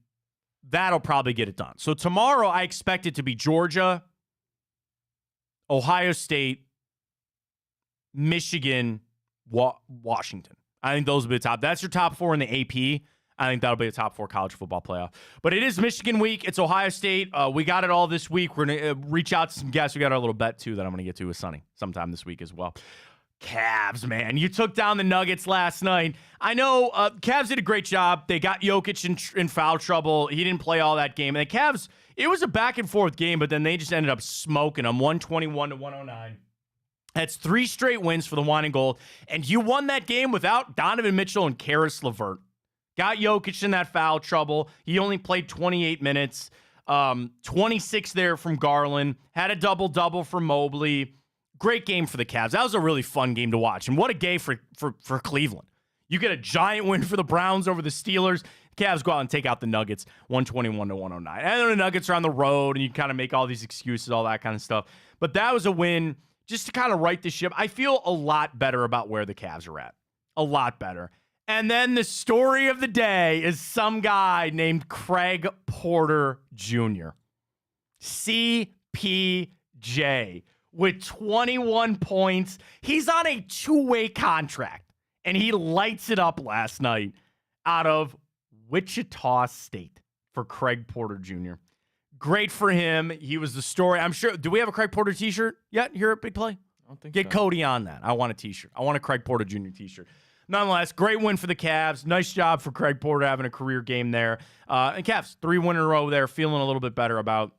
that'll probably get it done. So tomorrow, I expect it to be Georgia, Ohio State, Michigan, Washington. I think those will be the top. That's your top 4 in the AP. I think that'll be the top 4 college football playoff. But it is Michigan week. It's Ohio State. We got it all this week. We're going to reach out to some guests. We got our little bet, too, that I'm going to get to with Sonny sometime this week as well. Cavs, man. You took down the Nuggets last night. I know Cavs did a great job. They got Jokic in foul trouble. He didn't play all that game. And the Cavs, it was a back-and-forth game, but then they just ended up smoking them, 121-109. That's 3 straight wins for the Wine and Gold. And you won that game without Donovan Mitchell and Karis LeVert. Got Jokic in that foul trouble. He only played 28 minutes. 26 there from Garland. Had a double-double for Mobley. Great game for the Cavs. That was a really fun game to watch. And what a game for Cleveland. You get a giant win for the Browns over the Steelers. Cavs go out and take out the Nuggets, 121-109. And then the Nuggets are on the road, and you kind of make all these excuses, all that kind of stuff. But that was a win just to kind of right the ship. I feel a lot better about where the Cavs are at. A lot better. And then the story of the day is some guy named Craig Porter Jr. CPJ. With 21 points. He's on a 2-way contract, and he lights it up last night out of Wichita State for Craig Porter Jr. Great for him. He was the story. I'm sure. Do we have a Craig Porter t-shirt yet here at Big Play? I don't think Get so. Cody on that. I want a t-shirt. I want a Craig Porter Jr. t-shirt. nonetheless, great win for the Cavs. Nice job for Craig Porter having a career game there. And Cavs, 3 wins in a row there, feeling a little bit better about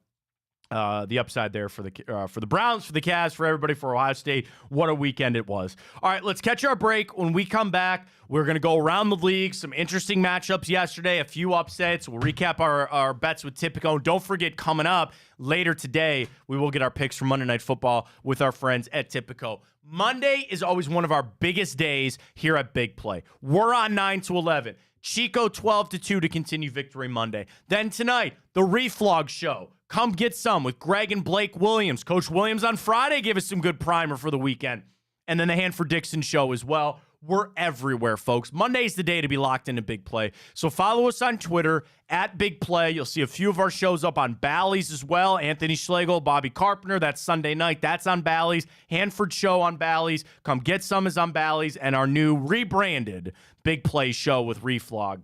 the upside there for the Browns, for the Cavs, for everybody, for Ohio State. What a weekend it was. All right, let's catch our break. When we come back, we're going to go around the league. Some interesting matchups yesterday, a few upsets. We'll recap our bets with Tipico. And don't forget, coming up later today, we will get our picks for Monday Night Football with our friends at Tipico. Monday is always one of our biggest days here at Big Play. We're on 9 to 11. Chico 12 to 2 to continue Victory Monday. Then tonight, the Reflog Show. Come get some with Greg and Blake Williams. Coach Williams on Friday gave us some good primer for the weekend. And then the Hanford Dixon Show as well. We're everywhere, folks. Monday's the day to be locked into Big Play. So follow us on Twitter at Big Play. You'll see a few of our shows up on Bally's as well. Anthony Schlegel, Bobby Carpenter. That's Sunday night. That's on Bally's. Hanford Show on Bally's. Come get some is on Bally's. And our new rebranded Big Play show with Reflog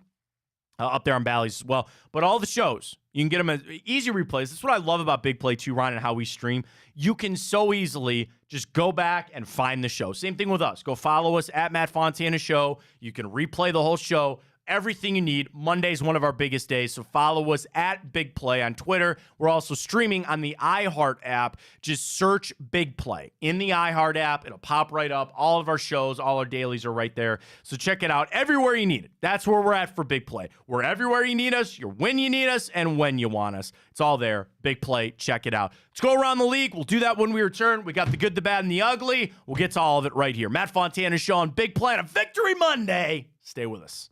up there on Bally's as well. But all the shows, you can get them as easy replays. That's what I love about Big Play too, Ryan, and how we stream. You can so easily just go back and find the show. Same thing with us. Go follow us at Matt Fontana Show. You can replay the whole show. Everything you need. Monday's one of our biggest days, so follow us at Big Play on Twitter. We're also streaming on the iHeart app. Just search Big Play in the iHeart app. It'll pop right up. All of our shows, all our dailies are right there. So check it out everywhere you need it. That's where we're at for Big Play. We're everywhere you need us. You're when you need us and when you want us. It's all there. Big Play. Check it out. Let's go around the league. We'll do that when we return. We got the good, the bad, and the ugly. We'll get to all of it right here. Matt Fontana Show on Big Play on a Victory Monday. Stay with us.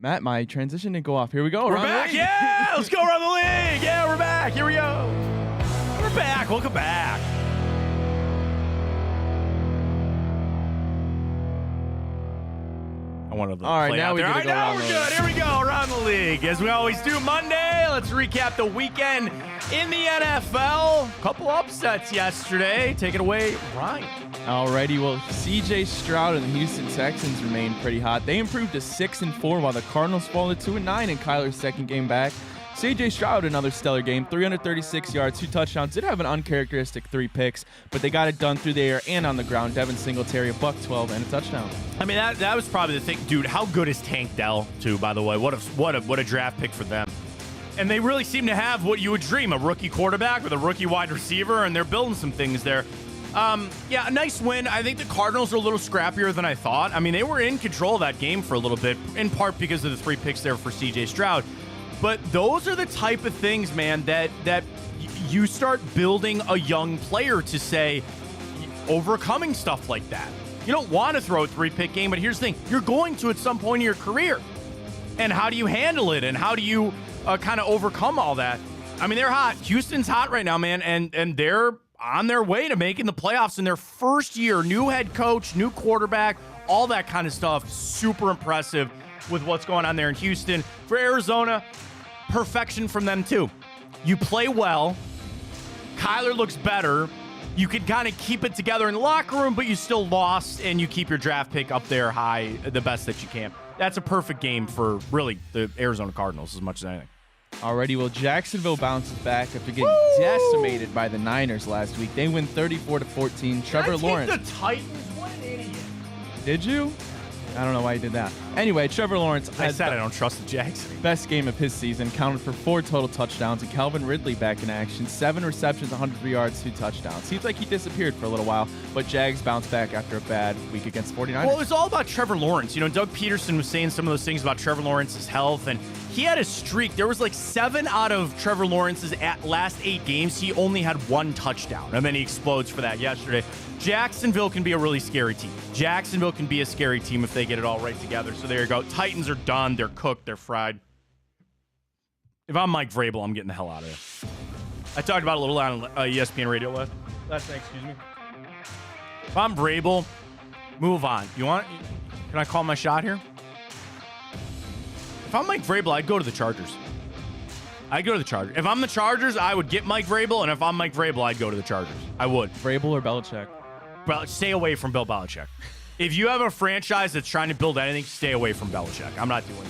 Matt, my transition didn't go off. Here we go. We're back. Yeah, let's go around the league. Yeah, we're back. Here we go. We're back. Welcome back. I wanted to All right, play now out we there. get to All right, go now around we're the good. Here we go, around the league. As we always do Monday, let's recap the weekend in the NFL. Couple upsets yesterday. Take it away, Ryan. Alrighty, well, C.J. Stroud and the Houston Texans remain pretty hot. They improved to 6-4 while the Cardinals fall to 2-9 in Kyler's second game back. C.J. Stroud, another stellar game, 336 yards, 2 touchdowns. Did have an uncharacteristic 3 picks, but they got it done through the air and on the ground. Devin Singletary, $112 and a touchdown. I mean, that was probably the thing. Dude, how good is Tank Dell, too, by the way? What a draft pick for them. And they really seem to have what you would dream, a rookie quarterback with a rookie wide receiver, and they're building some things there. Yeah, a nice win. I think the Cardinals are a little scrappier than I thought. I mean, they were in control of that game for a little bit, in part because of the 3 picks there for C.J. Stroud. But those are the type of things, man, that you start building a young player to say, overcoming stuff like that. You don't want to throw a 3-pick game, but here's the thing. You're going to at some point in your career. And how do you handle it? And how do you kind of overcome all that? I mean, they're hot. Houston's hot right now, man, and they're on their way to making the playoffs in their first year. New head coach, new quarterback, all that kind of stuff. Super impressive with what's going on there in Houston. For Arizona, perfection from them too. You play well. Kyler looks better. You can kind of keep it together in the locker room, but you still lost, and you keep your draft pick up there high, the best that you can. That's a perfect game for really the Arizona Cardinals as much as anything. Alrighty, well, Jacksonville bounces back after getting decimated by the Niners last week. They win 34-14. Trevor Lawrence. The Titans? What an idiot. Did you? I don't know why you did that. Anyway, Trevor Lawrence I had said I the don't trust the Jags. best game of his season, counted for 4 total touchdowns, and Calvin Ridley back in action. 7 receptions, 103 yards, 2 touchdowns. Seems like he disappeared for a little while, but Jags bounced back after a bad week against 49ers. Well, it was all about Trevor Lawrence. You know, Doug Peterson was saying some of those things about Trevor Lawrence's health, and he had a streak. There was like 7 out of Trevor Lawrence's last 8 games. He only had 1 touchdown, and then he explodes for that yesterday. Jacksonville can be a really scary team. Jacksonville can be a scary team if they get it all right together. So there you go. Titans are done. They're cooked. They're fried. If I'm Mike Vrabel, I'm getting the hell out of there. I talked about it a little on ESPN radio last night. Excuse me. If I'm Vrabel, move on. Can I call my shot here? If I'm Mike Vrabel, I'd go to the Chargers. If I'm the Chargers, I would get Mike Vrabel, and if I'm Mike Vrabel, I'd go to the Chargers. I would. Vrabel or Belichick? Stay away from Bill Belichick. If you have a franchise that's trying to build anything, stay away from Belichick. I'm not doing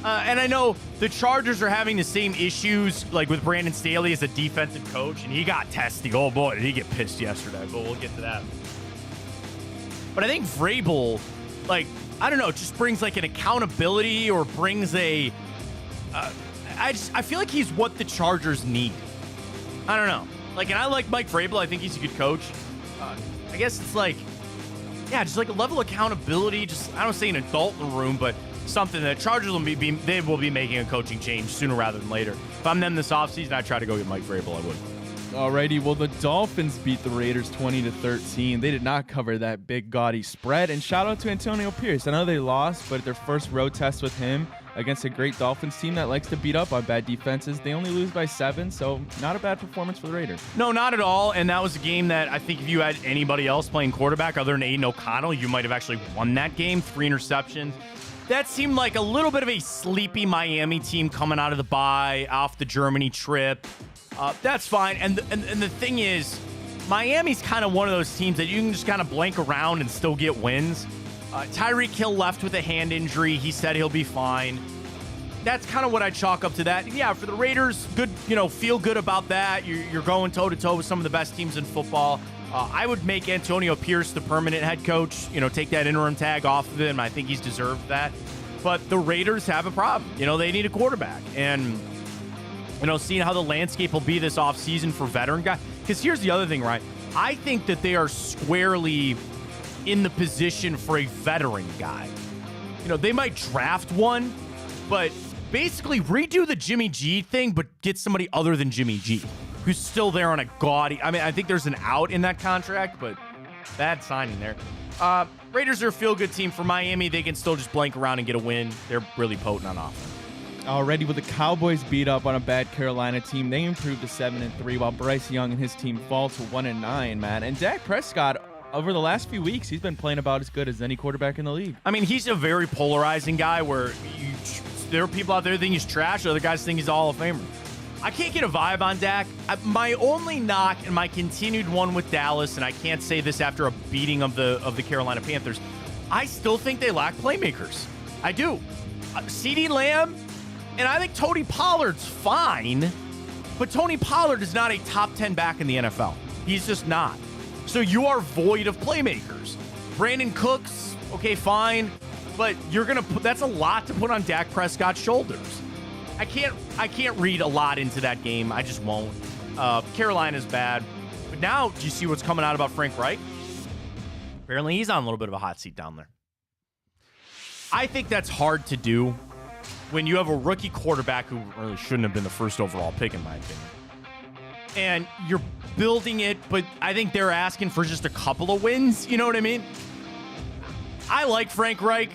that. And I know the Chargers are having the same issues, like with Brandon Staley as a defensive coach, and he got testy. Oh boy, did he get pissed yesterday? But we'll get to that. But I think Vrabel, I don't know, just brings like an accountability or brings a. I feel like he's what the Chargers need. I don't know. And I like Mike Vrabel. I think he's a good coach. I guess it's just like a level of accountability. Just, I don't say an adult in the room, but something that Chargers will be making a coaching change sooner rather than later. If I'm them this offseason, I'd try to go get Mike Vrabel. I would. Alrighty, well, the Dolphins beat the Raiders 20-13. They did not cover that big, gaudy spread. And shout out to Antonio Pierce. I know they lost, but their first road test with him against a great Dolphins team that likes to beat up on bad defenses. They only lose by 7, so not a bad performance for the Raiders. No, not at all. And that was a game that I think if you had anybody else playing quarterback other than Aiden O'Connell, you might have actually won that game. 3 interceptions. That seemed like a little bit of a sleepy Miami team coming out of the bye, off the Germany trip. That's fine. And the thing is, Miami's kind of one of those teams that you can just kind of blank around and still get wins. Tyreek Hill left with a hand injury. He said he'll be fine. That's kind of what I chalk up to that. Yeah, for the Raiders, good, feel good about that. You're going toe-to-toe with some of the best teams in football. I would make Antonio Pierce the permanent head coach, take that interim tag off of him. I think he's deserved that. But the Raiders have a problem. They need a quarterback. And, seeing how the landscape will be this offseason for veteran guys. Because here's the other thing, right? I think that they are squarely in the position for a veteran guy. They might draft one, but basically redo the Jimmy G thing, but get somebody other than Jimmy G, who's still there on a gaudy. I mean, I think there's an out in that contract, but bad signing there. Raiders are a feel-good team. For Miami, they can still just blank around and get a win. They're really potent on offense. Already with the Cowboys beat up on a bad Carolina team, they improved to 7-3, while Bryce Young and his team fall to 1-9, man. And Dak Prescott, over the last few weeks, he's been playing about as good as any quarterback in the league. I mean, he's a very polarizing guy where there are people out there that think he's trash, other guys think he's a Hall of Famer. I can't get a vibe on Dak. My only knock and my continued one with Dallas, and I can't say this after a beating of the Carolina Panthers, I still think they lack playmakers. I do. CeeDee Lamb, and I think Tony Pollard's fine, but Tony Pollard is not a top 10 back in the NFL. He's just not. So you are void of playmakers. Brandon Cooks, okay, fine, but that's a lot to put on Dak Prescott's shoulders. I can't read a lot into that game. I just won't. Carolina's bad. But now, do you see what's coming out about Frank Reich? Apparently, he's on a little bit of a hot seat down there. I think that's hard to do when you have a rookie quarterback who really shouldn't have been the first overall pick, in my opinion. And you're building it, but I think they're asking for just a couple of wins. You know what I mean? I like Frank Reich.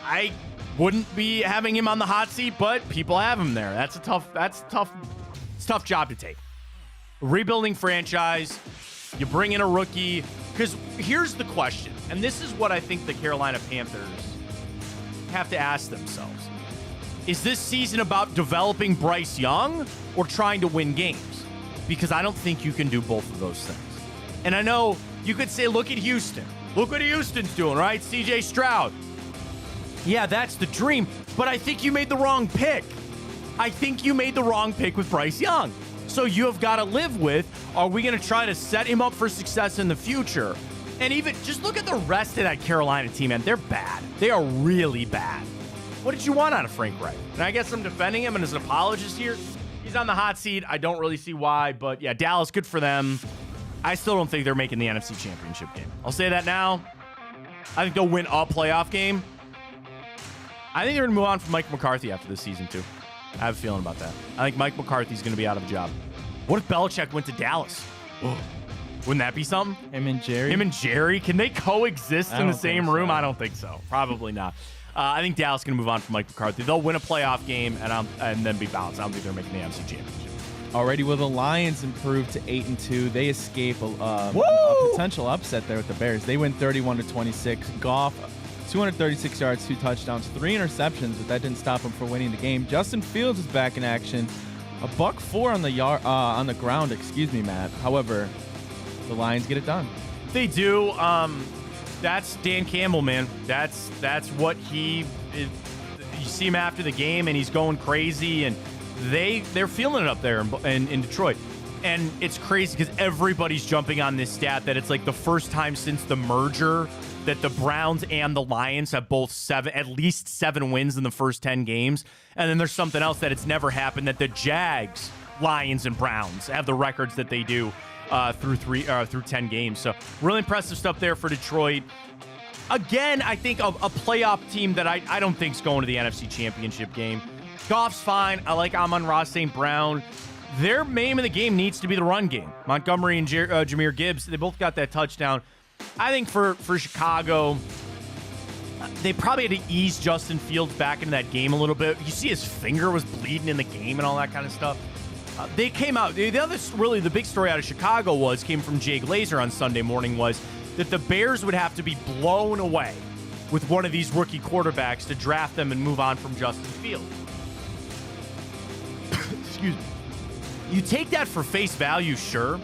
I wouldn't be having him on the hot seat, but people have him there. It's a tough job to take. Rebuilding franchise, you bring in a rookie, because here's the question, and this is what I think the Carolina Panthers have to ask themselves. Is this season about developing Bryce Young or trying to win games? Because I don't think you can do both of those things. And I know you could say, look at Houston. Look what Houston's doing, right? CJ Stroud. Yeah, that's the dream, but I think you made the wrong pick. I think you made the wrong pick with Bryce Young. So you have got to live with, are we going to try to set him up for success in the future? And even just look at the rest of that Carolina team, man. They're bad. They are really bad. What did you want out of Frank Reich? And I guess I'm defending him and as an apologist here. He's on the hot seat. I don't really see why, but yeah, Dallas, good for them. I still don't think they're making the NFC Championship game. I'll say that now. I think they'll win a playoff game. I think they're going to move on from Mike McCarthy after this season, too. I have a feeling about that. I think Mike McCarthy's going to be out of a job. What if Belichick went to Dallas? Whoa. Wouldn't that be something? Him and Jerry? Can they coexist in the same room? So. I don't think so. Probably not. I think Dallas is going to move on from Mike McCarthy. They'll win a playoff game and then be balanced. I don't think they're making the NFC Championship. Already, will the Lions improve to 8-2? They escape a potential upset there with the Bears. They win 31-26. Goff, 236 yards, 2 touchdowns, 3 interceptions, but that didn't stop him from winning the game. Justin Fields is back in action. $104 on the ground, Matt. However, the Lions get it done. They do. That's Dan Campbell, man. That's what he is. You see him after the game, and he's going crazy, and they're feeling it up there in Detroit. And it's crazy because everybody's jumping on this stat that it's like the first time since the merger that the Browns and the Lions have both at least 7 wins in the first 10 games. And then there's something else that it's never happened, that the Jags, Lions, and Browns have the records that they do through 10 games. So really impressive stuff there for Detroit. Again, I think a playoff team that I don't think is going to the NFC Championship game. Goff's fine. I like Amon-Ra St. Brown. Their name of the game needs to be the run game. Montgomery and Jahmyr Gibbs, they both got that touchdown. I think for Chicago, they probably had to ease Justin Fields back into that game a little bit. You see his finger was bleeding in the game and all that kind of stuff. They came out. The big story out of Chicago came from Jay Glazer on Sunday morning was that the Bears would have to be blown away with one of these rookie quarterbacks to draft them and move on from Justin Fields. Excuse me. You take that for face value, sure.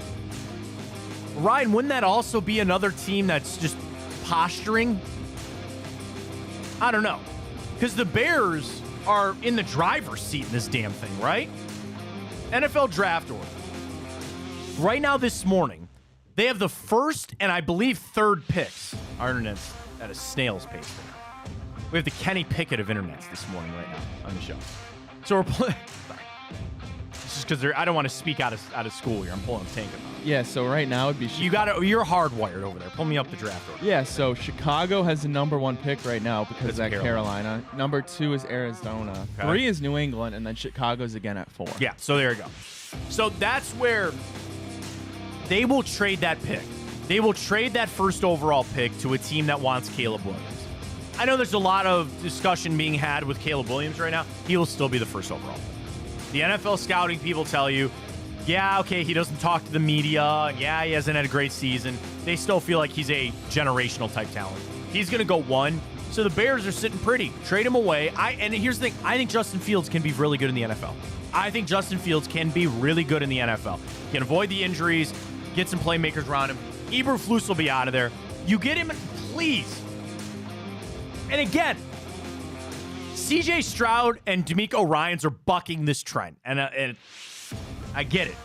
Ryan, wouldn't that also be another team that's just posturing? I don't know. Because the Bears are in the driver's seat in this damn thing, right? NFL draft order. Right now this morning, they have the first and I believe third picks. Our internet's at a snail's pace. We have the Kenny Pickett of internets this morning right now on the show. So we're playing. Just because I don't want to speak out of school here. I'm pulling a tank about it. Yeah, so right now it'd be you're hardwired over there. Pull me up the draft order. Yeah, so Chicago has the number 1 pick right now because of that Carolina. Number 2 is Arizona. Okay. 3 is New England, and then Chicago's again at 4. Yeah, so there you go. So that's where they will trade that pick. They will trade that first overall pick to a team that wants Caleb Williams. I know there's a lot of discussion being had with Caleb Williams right now. He will still be the first overall pick. The NFL scouting people tell you Yeah, okay, he doesn't talk to the media. Yeah, he hasn't had a great season. They still feel like he's a generational type talent. He's going to go 1. So the Bears are sitting pretty. Trade him away. And here's the thing. I think Justin Fields can be really good in the NFL. I think Justin Fields can be really good in the NFL. He can avoid the injuries, get some playmakers around him. Eberflus will be out of there. You get him, please. And again, CJ Stroud and DeMeco Ryans are bucking this trend. And I get it.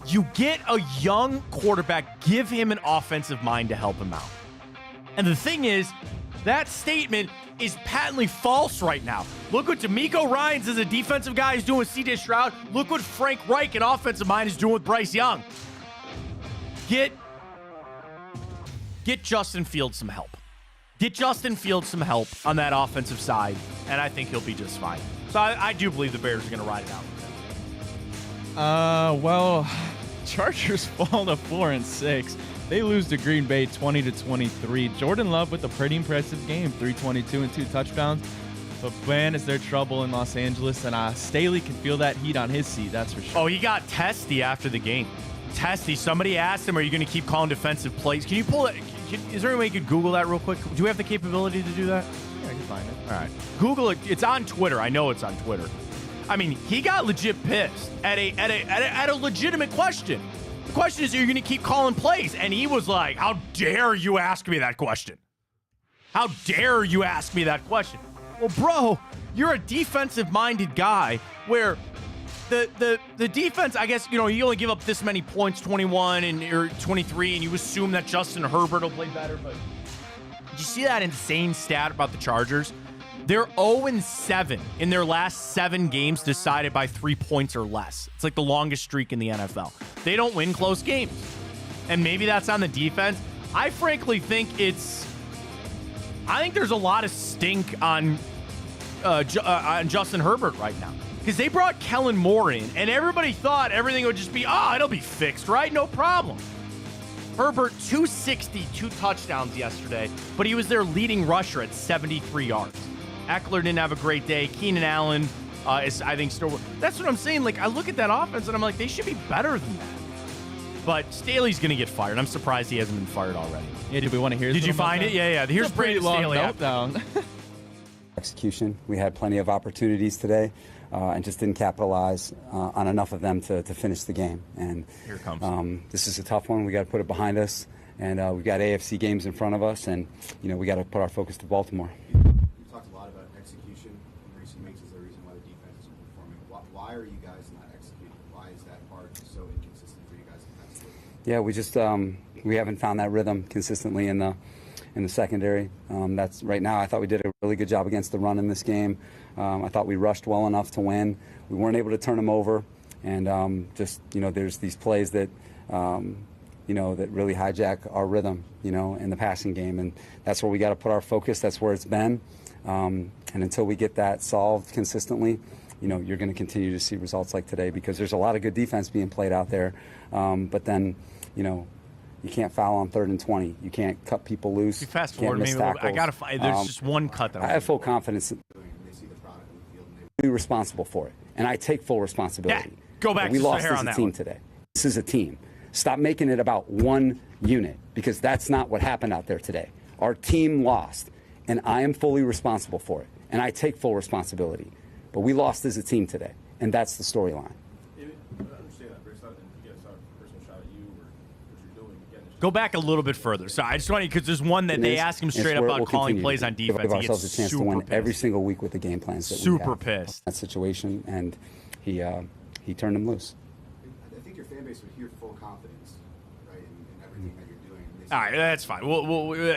You get a young quarterback, give him an offensive mind to help him out. And the thing is, that statement is patently false right now. Look what DeMeco Ryans as a defensive guy is doing with CJ Stroud. Look what Frank Reich, an offensive mind, is doing with Bryce Young. Get Justin Fields some help. Get Justin Fields some help on that offensive side, and I think he'll be just fine. So I do believe the Bears are going to ride it out. Well, Chargers fall to 4-6. They lose to Green Bay 20-23. Jordan Love with a pretty impressive game, 322 and 2 touchdowns. But man, is there trouble in Los Angeles, and Staley can feel that heat on his seat, that's for sure. Oh, he got testy after the game. Testy. Somebody asked him, are you going to keep calling defensive plays? Can you pull it? Is there any way you could Google that real quick? Do we have the capability to do that? Yeah, I can find it. All right. Google it. It's on Twitter. I know it's on Twitter. I mean, he got legit pissed at a legitimate question. The question is, are you going to keep calling plays? And he was like, how dare you ask me that question? How dare you ask me that question? Well, bro, you're a defensive-minded guy where the defense, I guess, you only give up this many points, 21 or 23, and you assume that Justin Herbert will play better. But did you see that insane stat about the Chargers? They're 0-7 in their last 7 games decided by 3 points or less. It's like the longest streak in the NFL. They don't win close games. And maybe that's on the defense. I frankly think there's a lot of stink on Justin Herbert right now. Because they brought Kellen Moore in, and everybody thought everything would just be, it'll be fixed, right? No problem. Herbert, 260, 2 touchdowns yesterday, but he was their leading rusher at 73 yards. Eckler didn't have a great day. Keenan Allen is, I think, still. That's what I'm saying. Like, I look at that offense, and I'm like, they should be better than that. But Staley's going to get fired. I'm surprised he hasn't been fired already. Yeah, did we want to hear? Did you find it? Yeah. Here's Brandon Staley. Meltdown. Execution. We had plenty of opportunities today, and just didn't capitalize on enough of them to finish the game. And here it comes. This is a tough one. We got to put it behind us, and we've got AFC games in front of us, and we got to put our focus to Baltimore. You talked a lot about execution in recent weeks as the reason why the defense isn't performing. Why are you guys not executing? Why is that part so inconsistent for you guys defensively? Yeah, we just we haven't found that rhythm consistently in the secondary. That's right now. I thought we did a really good job against the run in this game. I thought we rushed well enough to win. We weren't able to turn them over, and there's these plays that that really hijack our rhythm, in the passing game, and that's where we got to put our focus. That's where it's been, and until we get that solved consistently, you're going to continue to see results like today because there's a lot of good defense being played out there, but then, you can't foul on 3rd and 20. You can't cut people loose. You fast forward maybe a little bit. I gotta find. There's just one cut that I have full confidence. They see the product in the field and Be responsible for it, and I take full responsibility. Yeah, go back. We to lost as on a that team one. today. This is a team. Stop making it about one unit because that's not what happened out there today. Our team lost, and I am fully responsible for it, and I take full responsibility. But we lost as a team today, and that's the storyline. Go back a little bit further. So I just want to, because there's one that they ask him straight up about calling plays on defense. Give He ourselves gets a chance to super win pissed. every single week with the game plans that we Super have. pissed. That situation, and he turned them loose. I think your fan base would hear full confidence, right, in everything that you're doing. All right, that's fine.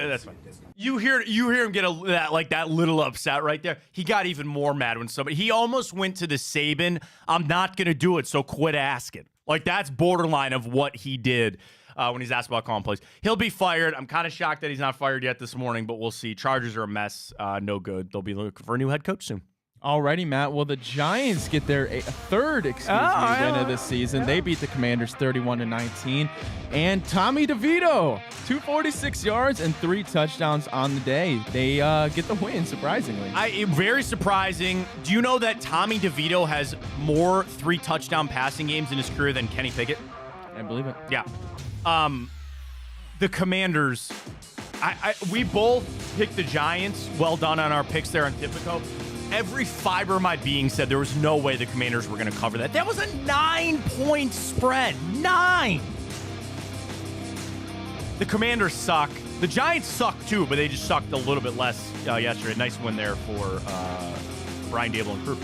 That's fine. You hear him get that little upset right there. He got even more mad when somebody. He almost went to the Saban. I'm not gonna do it, so quit asking. Like that's borderline of what he did. When he's asked about calling plays. He'll be fired. I'm kind of shocked that he's not fired yet this morning, but we'll see. Chargers are a mess. No good. They'll be looking for a new head coach soon. Alrighty, Matt. Well, the Giants get their third win of this season. They beat the Commanders 31-19. And Tommy DeVito, 246 yards and 3 touchdowns on the day. They get the win, surprisingly. Very surprising. Do you know that Tommy DeVito has more 3-touchdown passing games in his career than Kenny Pickett? I believe it. Yeah. The Commanders, we both picked the Giants. Well done on our picks there on Tipico. Every fiber of my being said there was no way the Commanders were going to cover that. That was a 9-point spread. 9! The Commanders suck. The Giants suck too, but they just sucked a little bit less yesterday. Nice win there for Brian Dable and crew.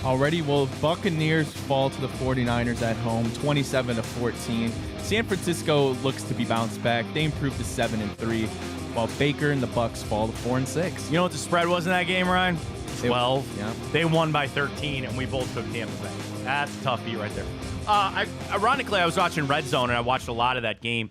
Already, well, Buccaneers fall to the 49ers at home, 27-14. San Francisco looks to be bounced back. They improved to 7-3, while Baker and the Bucs fall to 4-6. You know what the spread was in that game, Ryan? 12. Yeah. They won by 13, and we both took Tampa Bay. That's a tough beat right there. Ironically, I was watching Red Zone, and I watched a lot of that game.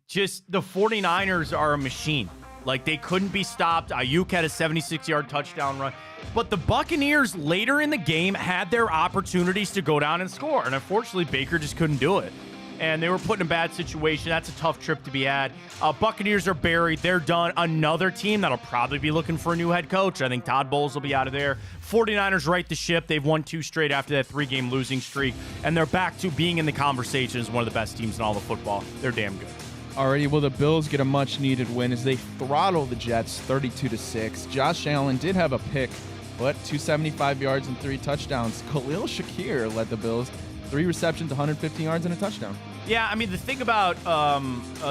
Just the 49ers are a machine. Like, they couldn't be stopped. Ayuk had a 76-yard touchdown run. But the Buccaneers later in the game had their opportunities to go down and score. And unfortunately, Baker just couldn't do it. And they were put in a bad situation. That's a tough trip to be had. Buccaneers are buried. They're done. Another team that'll probably be looking for a new head coach. I think Todd Bowles will be out of there. 49ers right the ship. They've won 2 straight after that 3-game losing streak. And they're back to being in the conversation as one of the best teams in all of football. They're damn good. Alrighty, well, the Bills get a much-needed win as they throttle the Jets 32-6. Josh Allen did have a pick, but 275 yards and 3 touchdowns. Khalil Shakir led the Bills. 3 receptions, 115 yards, and a touchdown. Yeah, I mean, the thing about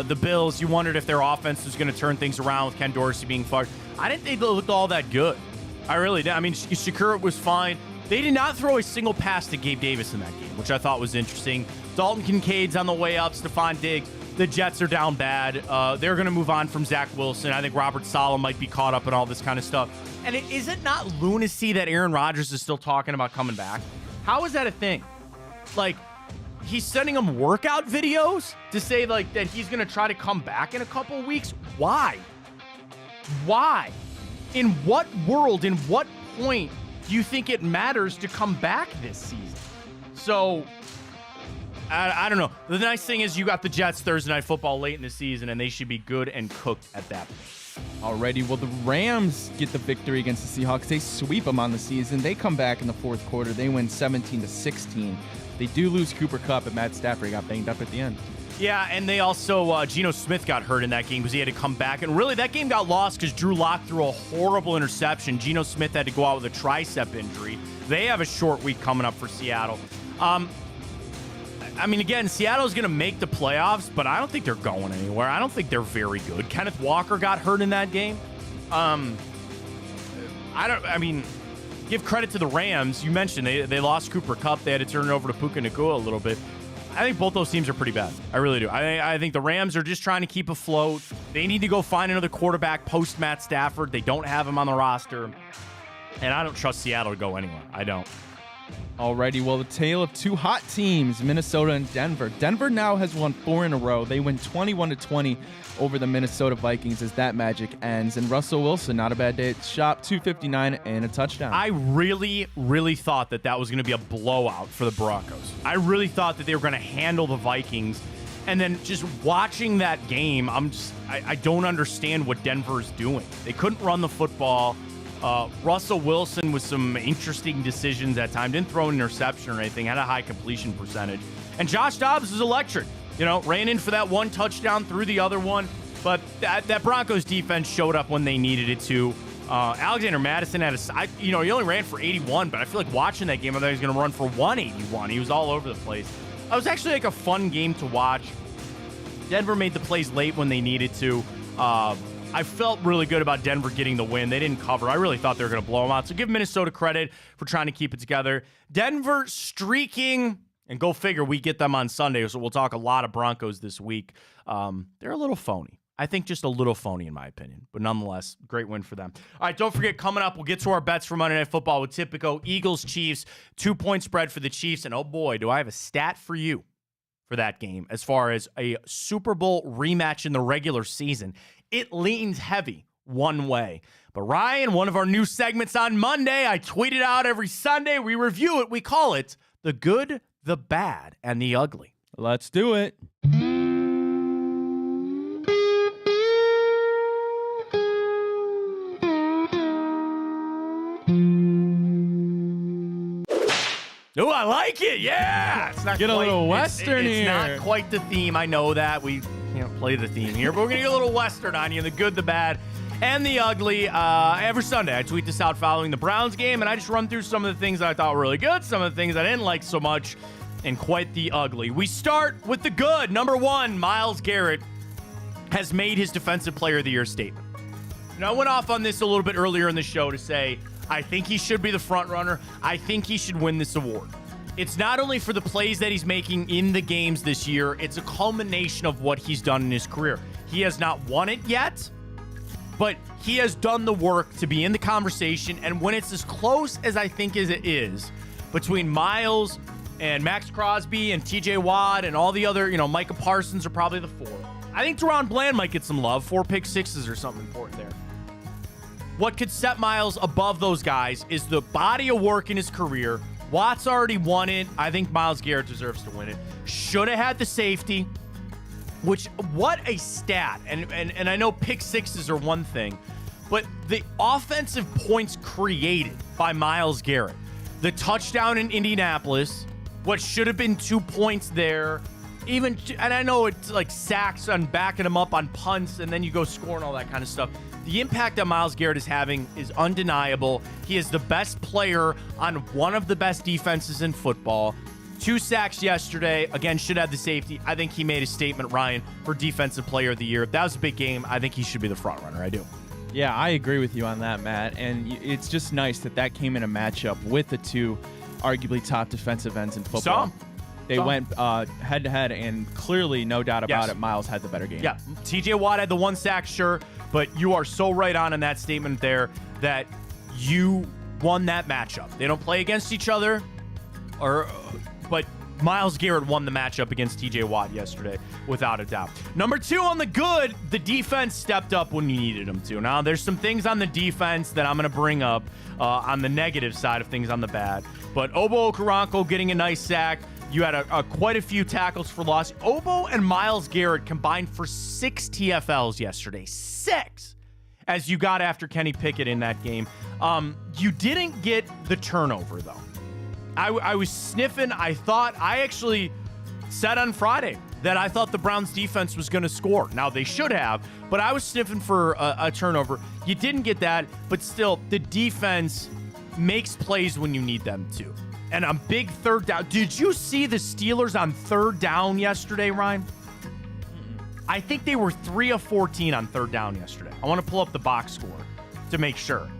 the Bills, you wondered if their offense was going to turn things around with Ken Dorsey being fired. I didn't think they looked all that good. I really did. I mean, Shakir was fine. They did not throw a single pass to Gabe Davis in that game, which I thought was interesting. Dalton Kincaid's on the way up. Stephon Diggs. The Jets are down bad. They're going to move on from Zach Wilson. I think Robert Saleh might be caught up in all this kind of stuff. And is it not lunacy that Aaron Rodgers is still talking about coming back? How is that a thing? Like, he's sending them workout videos to say, like, that he's going to try to come back in a couple of weeks? Why? Why? In what world, in what point do you think it matters to come back this season? So, I don't know. The nice thing is you got the Jets Thursday Night Football late in the season, and they should be good and cooked at that point. Alrighty, well, the Rams get the victory against the Seahawks. They sweep them on the season. They come back in the fourth quarter. They win 17-16. They do lose Cooper Kupp, and Matt Stafford got banged up at the end. Yeah, and they also, Geno Smith got hurt in that game because he had to come back. And really, that game got lost because Drew Lock threw a horrible interception. Geno Smith had to go out with a tricep injury. They have a short week coming up for Seattle. I mean, again, Seattle's going to make the playoffs, but I don't think they're going anywhere. I don't think they're very good. Kenneth Walker got hurt in that game. Give credit to the Rams. You mentioned they lost Cooper Kupp. They had to turn it over to Puka Nacua a little bit. I think both those teams are pretty bad. I really do. I think the Rams are just trying to keep afloat. They need to go find another quarterback post Matt Stafford. They don't have him on the roster. And I don't trust Seattle to go anywhere. I don't. Alrighty, well, the tale of 2 hot teams, Minnesota and Denver. Denver now has won 4 in a row. They win 21-20 over the Minnesota Vikings as that magic ends. And Russell Wilson, not a bad day at the shop, 259 and a touchdown. I really, really thought that was going to be a blowout for the Broncos. I really thought that they were going to handle the Vikings. And then just watching that game, I don't understand what Denver is doing. They couldn't run the football. Russell Wilson with some interesting decisions at times. Didn't throw an interception or anything. Had a high completion percentage. And Josh Dobbs is electric. You know, ran in for that 1 touchdown, threw the other one. But that Broncos defense showed up when they needed it to. Alexander Madison had he only ran for 81, but I feel like watching that game, I thought he was going to run for 181. He was all over the place. It was actually like a fun game to watch. Denver made the plays late when they needed to. I felt really good about Denver getting the win. They didn't cover. I really thought they were going to blow them out. So give Minnesota credit for trying to keep it together. Denver streaking, and go figure, we get them on Sunday, so we'll talk a lot of Broncos this week. They're a little phony. I think just a little phony in my opinion, but nonetheless, great win for them. All right, don't forget, coming up, we'll get to our bets for Monday Night Football with Tipico. Eagles-Chiefs, 2-point spread for the Chiefs, and oh boy, do I have a stat for you for that game as far as a Super Bowl rematch in the regular season. It leans heavy one way. But Ryan, one of our new segments on Monday, I tweet it out every Sunday. We review it. We call it The Good, the Bad, and the Ugly. Let's do it. Oh, I like it. Yeah. It's not Get a little Western it's here. not quite the theme. I know that. We can't play the theme here, but we're going to get a little Western on you. The good, the bad, and the ugly. Every Sunday, I tweet this out following the Browns game, and I just run through some of the things that I thought were really good, some of the things I didn't like so much, and quite the ugly. We start with the good. Number one, Myles Garrett has made his Defensive Player of the Year statement. And I went off on this a little bit earlier in the show to say, I think he should be the front runner. I think he should win this award. It's not only for the plays that he's making in the games this year, it's a culmination of what he's done in his career. He has not won it yet, but he has done the work to be in the conversation. And when it's as close as I think as it is between Myles and Max Crosby and TJ Watt and all the other, Micah Parsons are probably the four. I think Deron Bland might get some love. 4 pick sixes or something important there. What could set Myles above those guys is the body of work in his career. Watt's already won it. I think Myles Garrett deserves to win it. Should have had the safety, which, what a stat. And I know pick sixes are one thing, but the offensive points created by Myles Garrett, the touchdown in Indianapolis, what should have been 2 points there, and I know it's like sacks on backing him up on punts, and then you go score and all that kind of stuff. The impact that Myles Garrett is having is undeniable. He is the best player on one of the best defenses in football. 2 sacks yesterday. Again, should have the safety. I think he made a statement, Ryan, for Defensive Player of the Year. If that was a big game, I think he should be the front runner. I do. Yeah, I agree with you on that, Matt. And it's just nice that came in a matchup with the two arguably top defensive ends in football. They went head-to-head, and clearly, no doubt about it, Myles had the better game. Yeah, TJ Watt had the 1 sack, sure, but you are so right on in that statement there that you won that matchup. They don't play against each other, but Myles Garrett won the matchup against TJ Watt yesterday, without a doubt. Number 2 on the good, the defense stepped up when you needed them to. Now, there's some things on the defense that I'm going to bring up on the negative side of things on the bad, but Obo Okoronkwo getting a nice sack. You had quite a few tackles for loss. Obo and Myles Garrett combined for 6 TFLs yesterday. 6! As you got after Kenny Pickett in that game. You didn't get the turnover, though. I was sniffing. I actually said on Friday that I thought the Browns defense was going to score. Now, they should have, but I was sniffing for a turnover. You didn't get that, but still, the defense makes plays when you need them to. And on big third down. Did you see the Steelers on third down yesterday, Ryan? I think they were 3 of 14 on third down yesterday. I want to pull up the box score to make sure.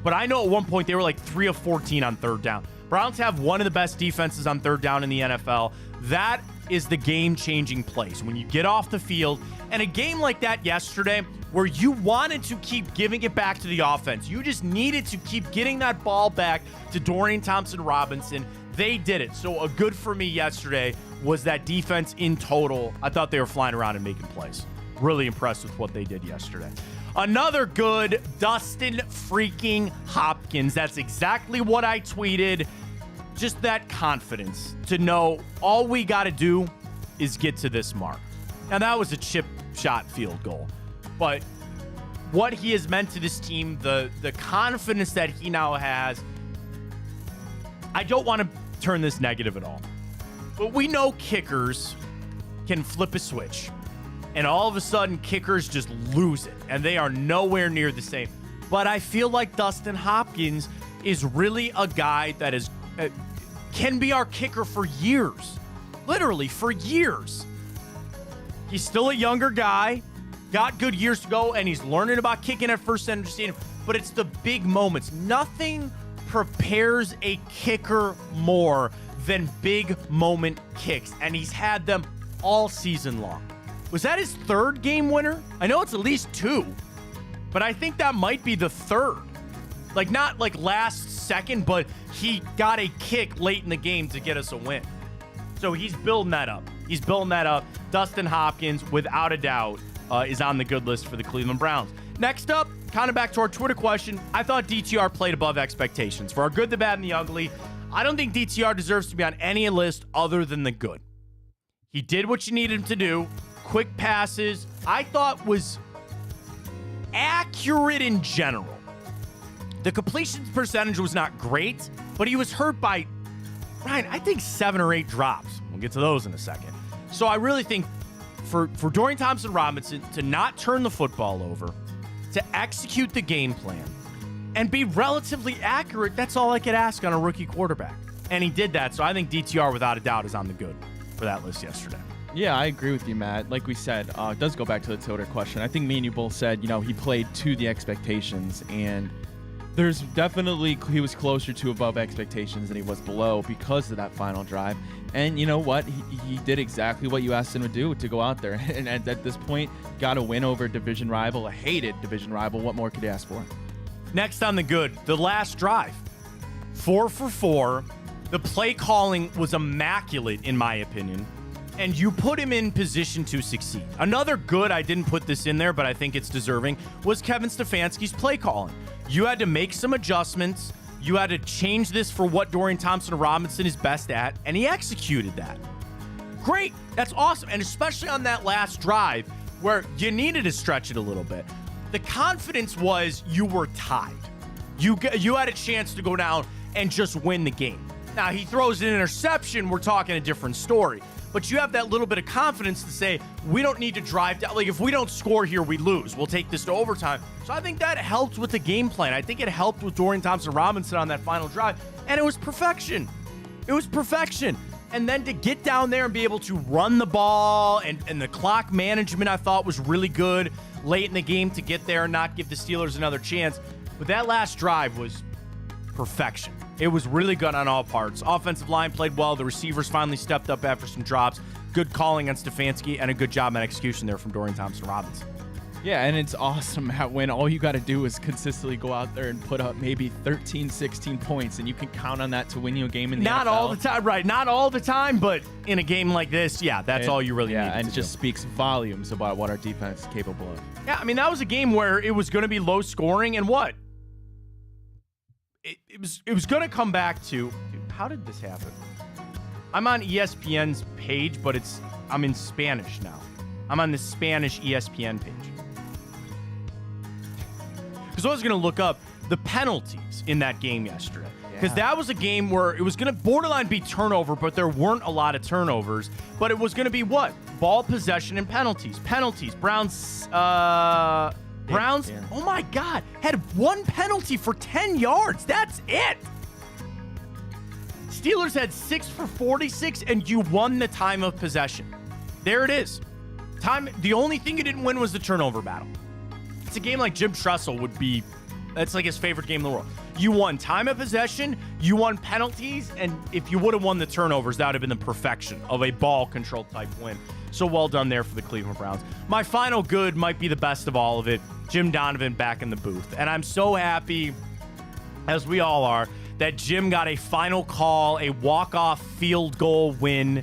But I know at one point they were like 3 of 14 on third down. Browns have one of the best defenses on third down in the NFL. That is the game-changing place. When you get off the field, and a game like that yesterday where you wanted to keep giving it back to the offense. You just needed to keep getting that ball back to Dorian Thompson-Robinson. They did it. So a good for me yesterday was that defense in total. I thought they were flying around and making plays. Really impressed with what they did yesterday. Another good, Dustin freaking Hopkins. That's exactly what I tweeted. Just that confidence to know all we got to do is get to this mark. Now, that was a chip shot field goal. But what he has meant to this team, the confidence that he now has, I don't want to turn this negative at all. But we know kickers can flip a switch. And all of a sudden, kickers just lose it. And they are nowhere near the same. But I feel like Dustin Hopkins is really a guy that is can be our kicker for years. Literally, for years. He's still a younger guy. Got good years to go, and he's learning about kicking at First Center Stadium. But it's the big moments. Nothing prepares a kicker more than big moment kicks. And he's had them all season long. Was that his 3rd game winner? I know it's at least 2, but I think that might be the 3rd. Like, not like last second, but he got a kick late in the game to get us a win. So he's building that up. Dustin Hopkins, without a doubt, is on the good list for the Cleveland Browns. Next up, kind of back to our Twitter question, I thought DTR played above expectations. For our good, the bad, and the ugly, I don't think DTR deserves to be on any list other than the good. He did what you needed him to do. Quick passes, I thought was accurate in general. The completion percentage was not great, but he was hurt by, Ryan, I think 7 or 8 drops. We'll get to those in a second. So I really think for Dorian Thompson-Robinson to not turn the football over, to execute the game plan, and be relatively accurate, that's all I could ask on a rookie quarterback. And he did that, so I think DTR, without a doubt, is on the good for that list yesterday. Yeah, I agree with you, Matt. Like we said, it does go back to the Twitter question. I think me and you both said, he played to the expectations, and there's definitely, he was closer to above expectations than he was below because of that final drive. And you know what? He did exactly what you asked him to do, to go out there. And at this point, got a win over a division rival, a hated division rival. What more could he ask for? Next on the good, the last drive. 4 for 4. The play calling was immaculate, in my opinion. And you put him in position to succeed. Another good, I didn't put this in there, but I think it's deserving, was Kevin Stefanski's play calling. You had to make some adjustments. You had to change this for what Dorian Thompson-Robinson is best at, and he executed that. Great. That's awesome. And especially on that last drive where you needed to stretch it a little bit. The confidence was you were tied. You had a chance to go down and just win the game. Now, he throws an interception. We're talking a different story. But you have that little bit of confidence to say, we don't need to drive down. Like, if we don't score here, we lose. We'll take this to overtime. So I think that helped with the game plan. I think it helped with Dorian Thompson-Robinson on that final drive. And it was perfection. It was perfection. And then to get down there and be able to run the ball and the clock management, I thought was really good late in the game to get there and not give the Steelers another chance. But that last drive was perfection. It was really good on all parts. Offensive line played well. The receivers finally stepped up after some drops. Good calling on Stefanski and a good job in execution there from Dorian Thompson-Robinson. Yeah, and it's awesome when all you got to do is consistently go out there and put up maybe 13, 16 points, and you can count on that to win you a game in the NFL. Not all the time, right. Not all the time, but in a game like this, yeah, that's all you really need to do. Yeah, and it just speaks volumes about what our defense is capable of. Yeah, I mean, that was a game where it was going to be low scoring, and what? It was going to come back to, dude, how did this happen? I'm on ESPN's page, but I'm in Spanish now. I'm on the Spanish ESPN page. Because I was going to look up the penalties in that game yesterday. Because that was a game where it was going to borderline be turnover, but there weren't a lot of turnovers. But it was going to be what? Ball possession and penalties. Penalties. Browns, oh my God, had 1 penalty for 10 yards. That's it. Steelers had 6 for 46, and you won the time of possession. There it is. The only thing you didn't win was the turnover battle. It's a game like Jim Tressel would be, that's like his favorite game in the world. You won time of possession, you won penalties, and if you would have won the turnovers, that would have been the perfection of a ball control type win. So well done there for the Cleveland Browns. My final good might be the best of all of it. Jim Donovan back in the booth. And I'm so happy, as we all are, that Jim got a final call, a walk-off field goal win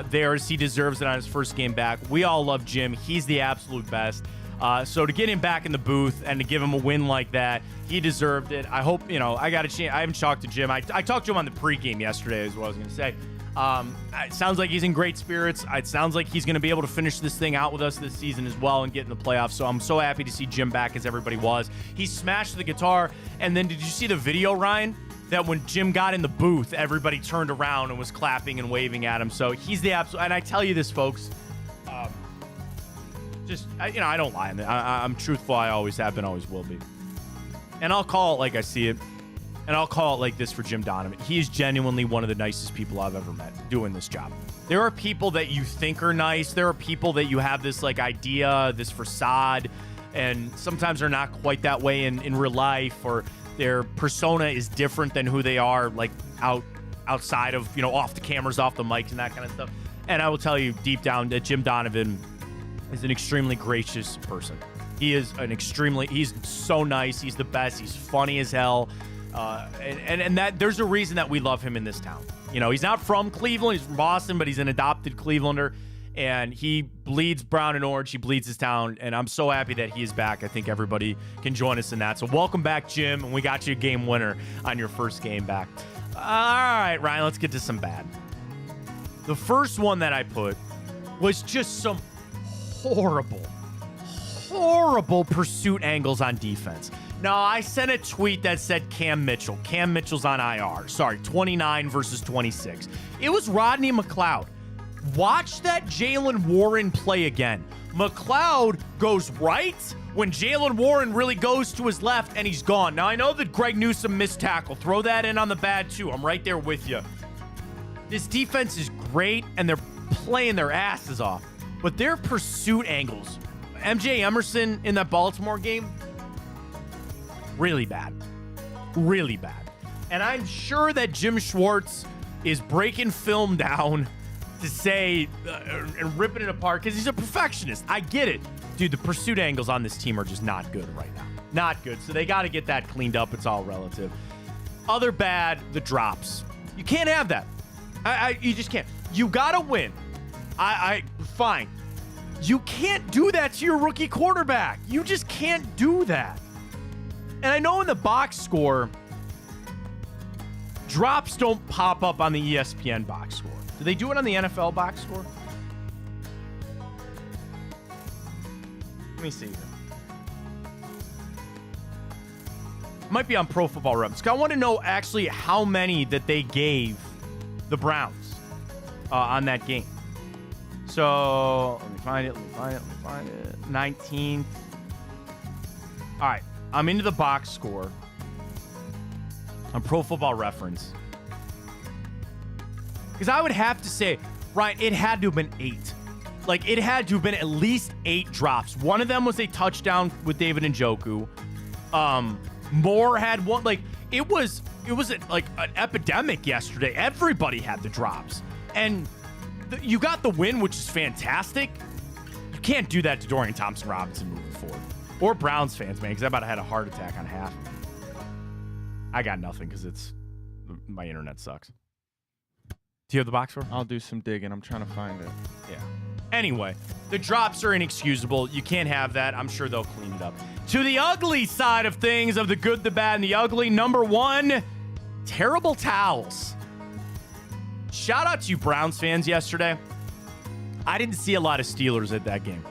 there, as he deserves it on his first game back. We all love Jim. He's the absolute best. So to get him back in the booth and to give him a win like that, he deserved it. I hope, I got a chance. I haven't talked to Jim. I talked to him on the pregame yesterday is what I was going to say. It sounds like he's in great spirits. It sounds like he's going to be able to finish this thing out with us this season as well and get in the playoffs. So I'm so happy to see Jim back, as everybody was. He smashed the guitar. And then did you see the video, Ryan? That when Jim got in the booth, everybody turned around and was clapping and waving at him. So he's the absolute. And I tell you this, folks. I don't lie. I'm truthful. I always have been, always will be. And I'll call it like I see it. And I'll call it like this for Jim Donovan. He is genuinely one of the nicest people I've ever met doing this job. There are people that you think are nice. There are people that you have this idea, this facade, and sometimes they're not quite that way in real life, or their persona is different than who they are outside of, off the cameras, off the mics and that kind of stuff. And I will tell you deep down that Jim Donovan is an extremely gracious person. He's so nice. He's the best. He's funny as hell. And that there's a reason that we love him in this town. He's not from Cleveland. He's from Boston, but he's an adopted Clevelander. and he bleeds brown and orange. He bleeds his town, and I'm so happy that he is back. I think everybody can join us in that. So welcome back, Jim, and we got you a game winner on your first game back. All right, Ryan, let's get to some bad. The first one that I put was just some horrible pursuit angles on defense. Now, I sent a tweet that said Cam Mitchell. Cam Mitchell's on IR. Sorry, 29 versus 26. It was Rodney McLeod. Watch that Jalen Warren play again. McLeod goes right when Jalen Warren really goes to his left, and he's gone. Now, I know that Greg Newsome missed tackle. Throw that in on the bad, too. I'm right there with you. This defense is great, and they're playing their asses off. But their pursuit angles, MJ Emerson in that Baltimore game, really bad. Really bad. And I'm sure that Jim Schwartz is breaking film down to say and ripping it apart because he's a perfectionist. I get it. Dude, the pursuit angles on this team are just not good right now. Not good. So they got to get that cleaned up. It's all relative. Other bad, the drops. You can't have that. You just can't. You got to win. Fine. You can't do that to your rookie quarterback. You just can't do that. And I know in the box score, drops don't pop up on the ESPN box score. Do they do it on the NFL box score? Let me see here. It might be on Pro Football Reference. I want to know actually how many that they gave the Browns on that game. So, let me find it. 19th. All right. I'm into the box score on Pro Football Reference. Because I would have to say, Ryan, it had to have been 8. Like, it had to have been at least 8 drops. One of them was a touchdown with David Njoku. Moore had one. Like, it was like an epidemic yesterday. Everybody had the drops. And you got the win, which is fantastic. You can't do that to Dorian Thompson-Robinson moving forward. Or Browns fans, man, because I about had a heart attack on half. I got nothing because my internet sucks. Do you have the box score? I'll do some digging. I'm trying to find it. Yeah. Anyway, the drops are inexcusable. You can't have that. I'm sure they'll clean it up. To the ugly side of things, of the good, the bad, and the ugly, number 1, terrible towels. Shout out to you Browns fans yesterday. I didn't see a lot of Steelers at that game.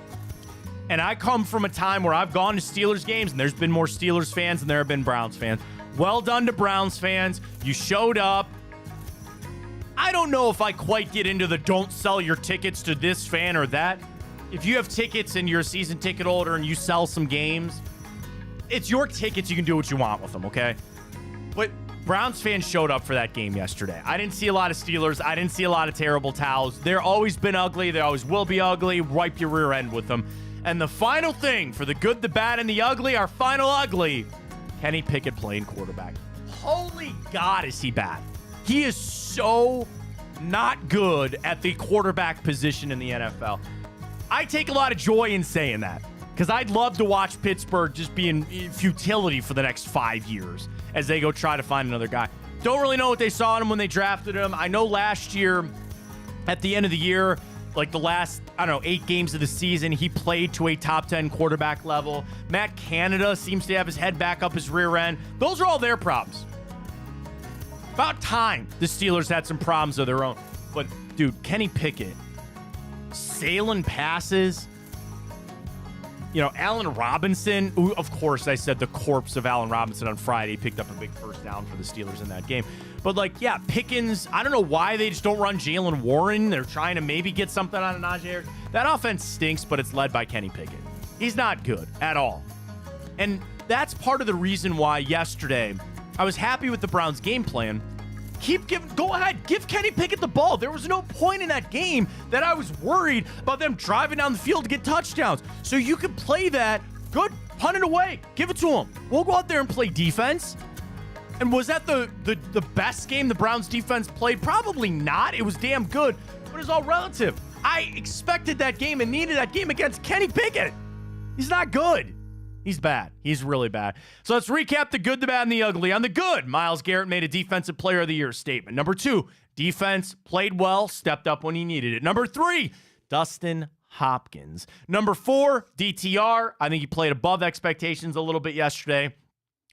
And I come from a time where I've gone to Steelers games, and there's been more Steelers fans than there have been Browns fans. Well done to Browns fans. You showed up. I don't know if I quite get into the don't sell your tickets to this fan or that. If you have tickets and you're a season ticket holder and you sell some games, it's your tickets. You can do what you want with them, okay? But Browns fans showed up for that game yesterday. I didn't see a lot of Steelers. I didn't see a lot of terrible towels. They're always been ugly. They always will be ugly. Wipe your rear end with them. And the final thing for the good, the bad, and the ugly, our final ugly, Kenny Pickett playing quarterback. Holy God, is he bad. He is so not good at the quarterback position in the NFL. I take a lot of joy in saying that because I'd love to watch Pittsburgh just be in futility for the next 5 years as they go try to find another guy. Don't really know what they saw in him when they drafted him. I know last year, at the end of the year, like the last, 8 games of the season, he played to a top 10 quarterback level. Matt Canada seems to have his head back up his rear end. Those are all their problems. About time the Steelers had some problems of their own. But, dude, Kenny Pickett, sailing passes. Allen Robinson, who, of course, I said the corpse of Allen Robinson on Friday, picked up a big first down for the Steelers in that game. But, Pickens, I don't know why they just don't run Jalen Warren. They're trying to maybe get something out of Najee Harris. That offense stinks, but it's led by Kenny Pickett. He's not good at all. And that's part of the reason why yesterday I was happy with the Browns' game plan. Go ahead, give Kenny Pickett the ball. There was no point in that game that I was worried about them driving down the field to get touchdowns. So you can play that. Good, punt it away. Give it to him. We'll go out there and play defense. And was that the best game the Browns defense played? Probably not. It was damn good, but it's all relative. I expected that game and needed that game against Kenny Pickett. He's not good. He's bad. He's really bad. So let's recap the good, the bad, and the ugly. On the good, Myles Garrett made a Defensive Player of the Year statement. Number 2, defense played well, stepped up when he needed it. Number 3, Dustin Hopkins. Number 4, DTR. I think he played above expectations a little bit yesterday.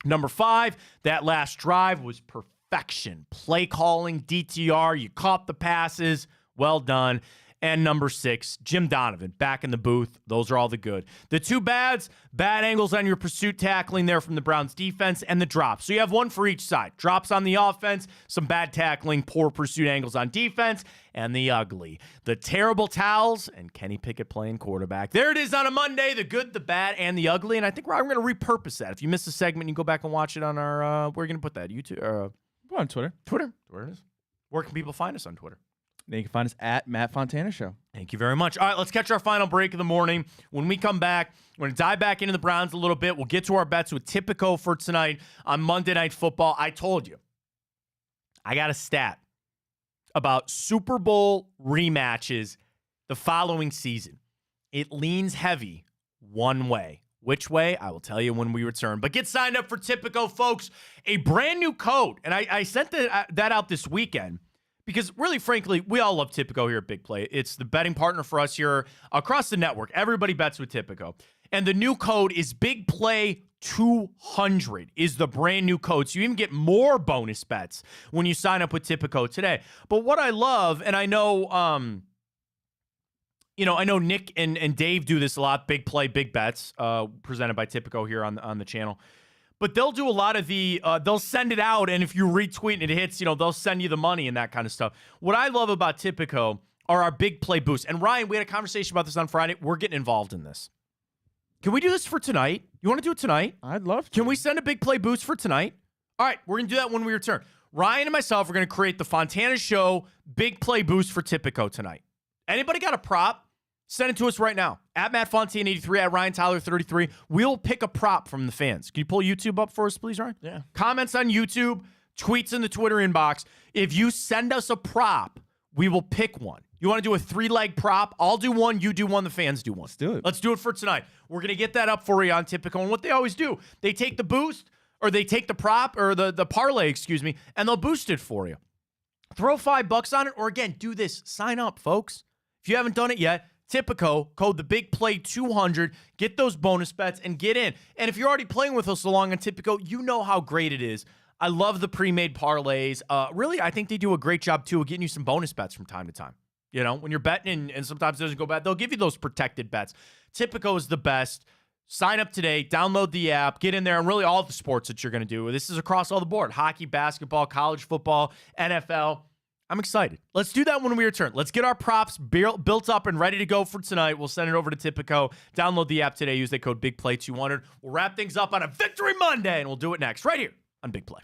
Number 5, that last drive was perfection. Play calling, DTR. You caught the passes. Well done. And number 6, Jim Donovan, back in the booth. Those are all the good. The 2 bads, bad angles on your pursuit tackling there from the Browns defense, and the drops. So you have one for each side. Drops on the offense, some bad tackling, poor pursuit angles on defense, and the ugly. The terrible towels, and Kenny Pickett playing quarterback. There it is on a Monday, the good, the bad, and the ugly. And I think we're going to repurpose that. If you missed the segment, you can go back and watch it on our, where are you going to put that? YouTube? We're on Twitter. Twitter. Where it is. Where can people find us on Twitter? Then you can find us at Matt Fontana Show. Thank you very much. All right, let's catch our final break of the morning. When we come back, we're going to dive back into the Browns a little bit. We'll get to our bets with Tipico for tonight on Monday Night Football. I told you, I got a stat about Super Bowl rematches the following season. It leans heavy one way. Which way? I will tell you when we return. But get signed up for Tipico, folks. A brand new code. And I sent that out this weekend. Because really, frankly, we all love Tipico here at Big Play. It's the betting partner for us here across the network. Everybody bets with Tipico. And the new code is Big Play 200 is the brand new code. So you even get more bonus bets when you sign up with Tipico today. But what I love, and I know, I know Nick and Dave do this a lot, Big Play, Big Bets, presented by Tipico here on the channel. But they'll do a lot of they'll send it out, and if you retweet and it hits, they'll send you the money and that kind of stuff. What I love about Tipico are our big play boosts. And Ryan, we had a conversation about this on Friday. We're getting involved in this. Can we do this for tonight? You want to do it tonight? I'd love to. Can we send a big play boost for tonight? All right, we're going to do that when we return. Ryan and myself are going to create the Fontana Show big play boost for Tipico tonight. Anybody got a prop? Send it to us right now. At Matt Fontaine 83, at Ryan Tyler 33. We'll pick a prop from the fans. Can you pull YouTube up for us, please, Ryan? Yeah. Comments on YouTube, tweets in the Twitter inbox. If you send us a prop, we will pick one. You want to do a 3-leg prop? I'll do one, you do one, the fans do one. Let's do it. Let's do it for tonight. We're going to get that up for you on Tipico. And what they always do, they take the boost, or they take the prop, or the parlay, and they'll boost it for you. Throw $5 on it, or again, do this. Sign up, folks. If you haven't done it yet, Tipico, code the Big Play 200. Get those bonus bets and get in. And if you're already playing with us along on Tipico, you know how great it is. I love the pre-made parlays. Really, I think they do a great job, too, of getting you some bonus bets from time to time. When you're betting and sometimes it doesn't go bad, they'll give you those protected bets. Tipico is the best. Sign up today. Download the app. Get in there. And really all the sports that you're going to do. This is across all the board. Hockey, basketball, college football, NFL. I'm excited. Let's do that when we return. Let's get our props built up and ready to go for tonight. We'll send it over to Tipico. Download the app today. Use the code BIGPLAY200. We'll wrap things up on a Victory Monday, and we'll do it next right here on Big Play.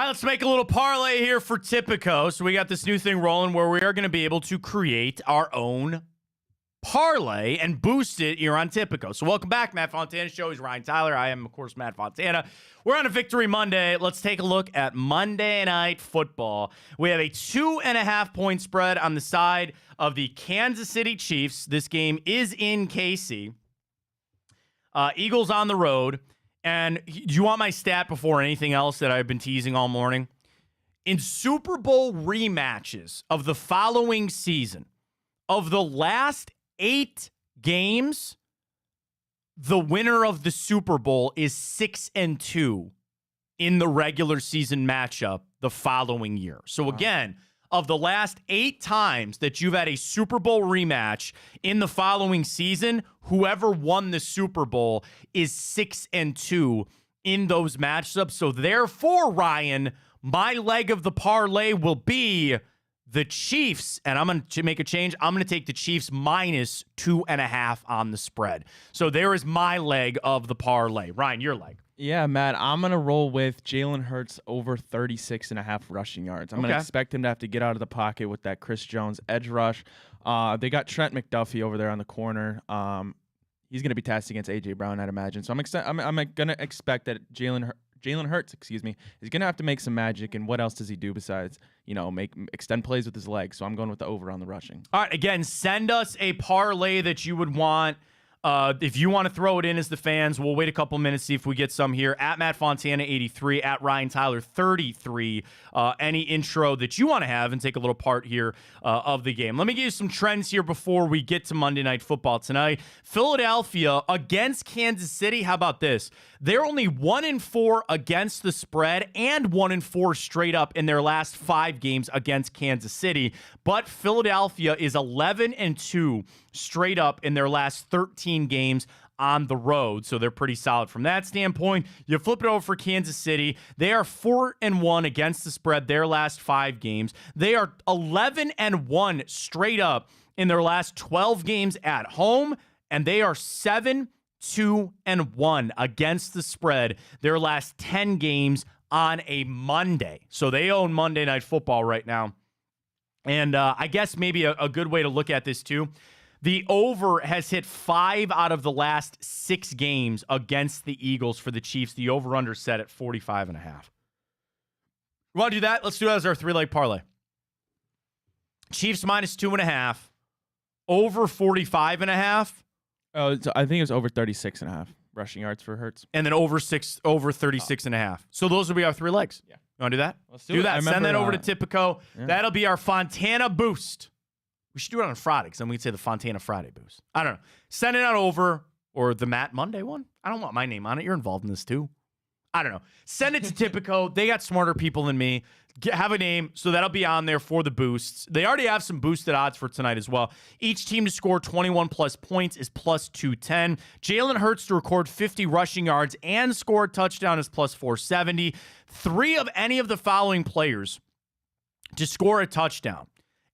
let's make a little parlay here for Tipico. So we got this new thing rolling where we are going to be able to create our own parlay and boost it here on Tipico. So welcome back, Matt Fontana Show. He's Ryan Tyler. I am, of course, Matt Fontana. We're on a Victory Monday. Let's take a look at Monday Night Football. We have a 2.5 point spread on the side of the Kansas City Chiefs. This game is in KC. Eagles on the road. And do you want my stat before anything else that I've been teasing all morning? In Super Bowl rematches of the following season, of the last 8 games, the winner of the Super Bowl is 6-2 in the regular season matchup the following year. So again, of the last 8 times that you've had a Super Bowl rematch in the following season, whoever won the Super Bowl is 6-2 in those matchups. So therefore, Ryan, my leg of the parlay will be the Chiefs, and I'm going to make a change. I'm going to take the Chiefs minus 2.5 on the spread. So there is my leg of the parlay. Ryan, your leg. Yeah, Matt, I'm going to roll with Jalen Hurts over 36.5 rushing yards. I'm going to expect him to have to get out of the pocket with that Chris Jones edge rush. They got Trent McDuffie over there on the corner. He's going to be tasked against A.J. Brown, I'd imagine. So I'm going to expect that Jalen Hurts, is going to have to make some magic. And what else does he do besides, extend plays with his legs? So I'm going with the over on the rushing. All right, again, send us a parlay that you would want. If you want to throw it in as the fans, we'll wait a couple minutes, see if we get some here. At Matt Fontana 83, at Ryan Tyler 33. Any intro that you want to have and take a little part here of the game. Let me give you some trends here before we get to Monday Night Football tonight. Philadelphia against Kansas City. How about this? They're only 1-4 against the spread and 1-4 straight up in their last 5 games against Kansas City. But Philadelphia is 11-2 straight up in their last 13 games on the road. So they're pretty solid from that standpoint. You flip it over for Kansas City. They are 4-1 against the spread their last 5 games. They are 11-1 straight up in their last 12 games at home. And they are 7-2-1 against the spread their last 10 games on a Monday. So they own Monday Night Football right now. And I guess maybe a good way to look at this too, the over has hit 5 out of the last 6 games against the Eagles for the Chiefs. The over-under set at 45.5. You want to do that? Let's do it as our 3-leg parlay. Chiefs minus 2.5. Over 45.5. Oh, I think it was over 36.5 rushing yards for Hurts. And then over 36.5. So those will be our 3 legs. Yeah. You want to do that? Let's do that. Remember, Send that over to Tipico. Yeah. That'll be our Fontana boost. We should do it on Friday because then we'd say the Fontana Friday boost. I don't know. Send it out over, or the Matt Monday one. I don't want my name on it. You're involved in this too. I don't know. Send it to Tipico. They got smarter people than me. Have a name, so that'll be on there for the boosts. They already have some boosted odds for tonight as well. Each team to score 21-plus points is plus 210. Jalen Hurts to record 50 rushing yards and score a touchdown is plus 470. 3 of any of the following players to score a touchdown: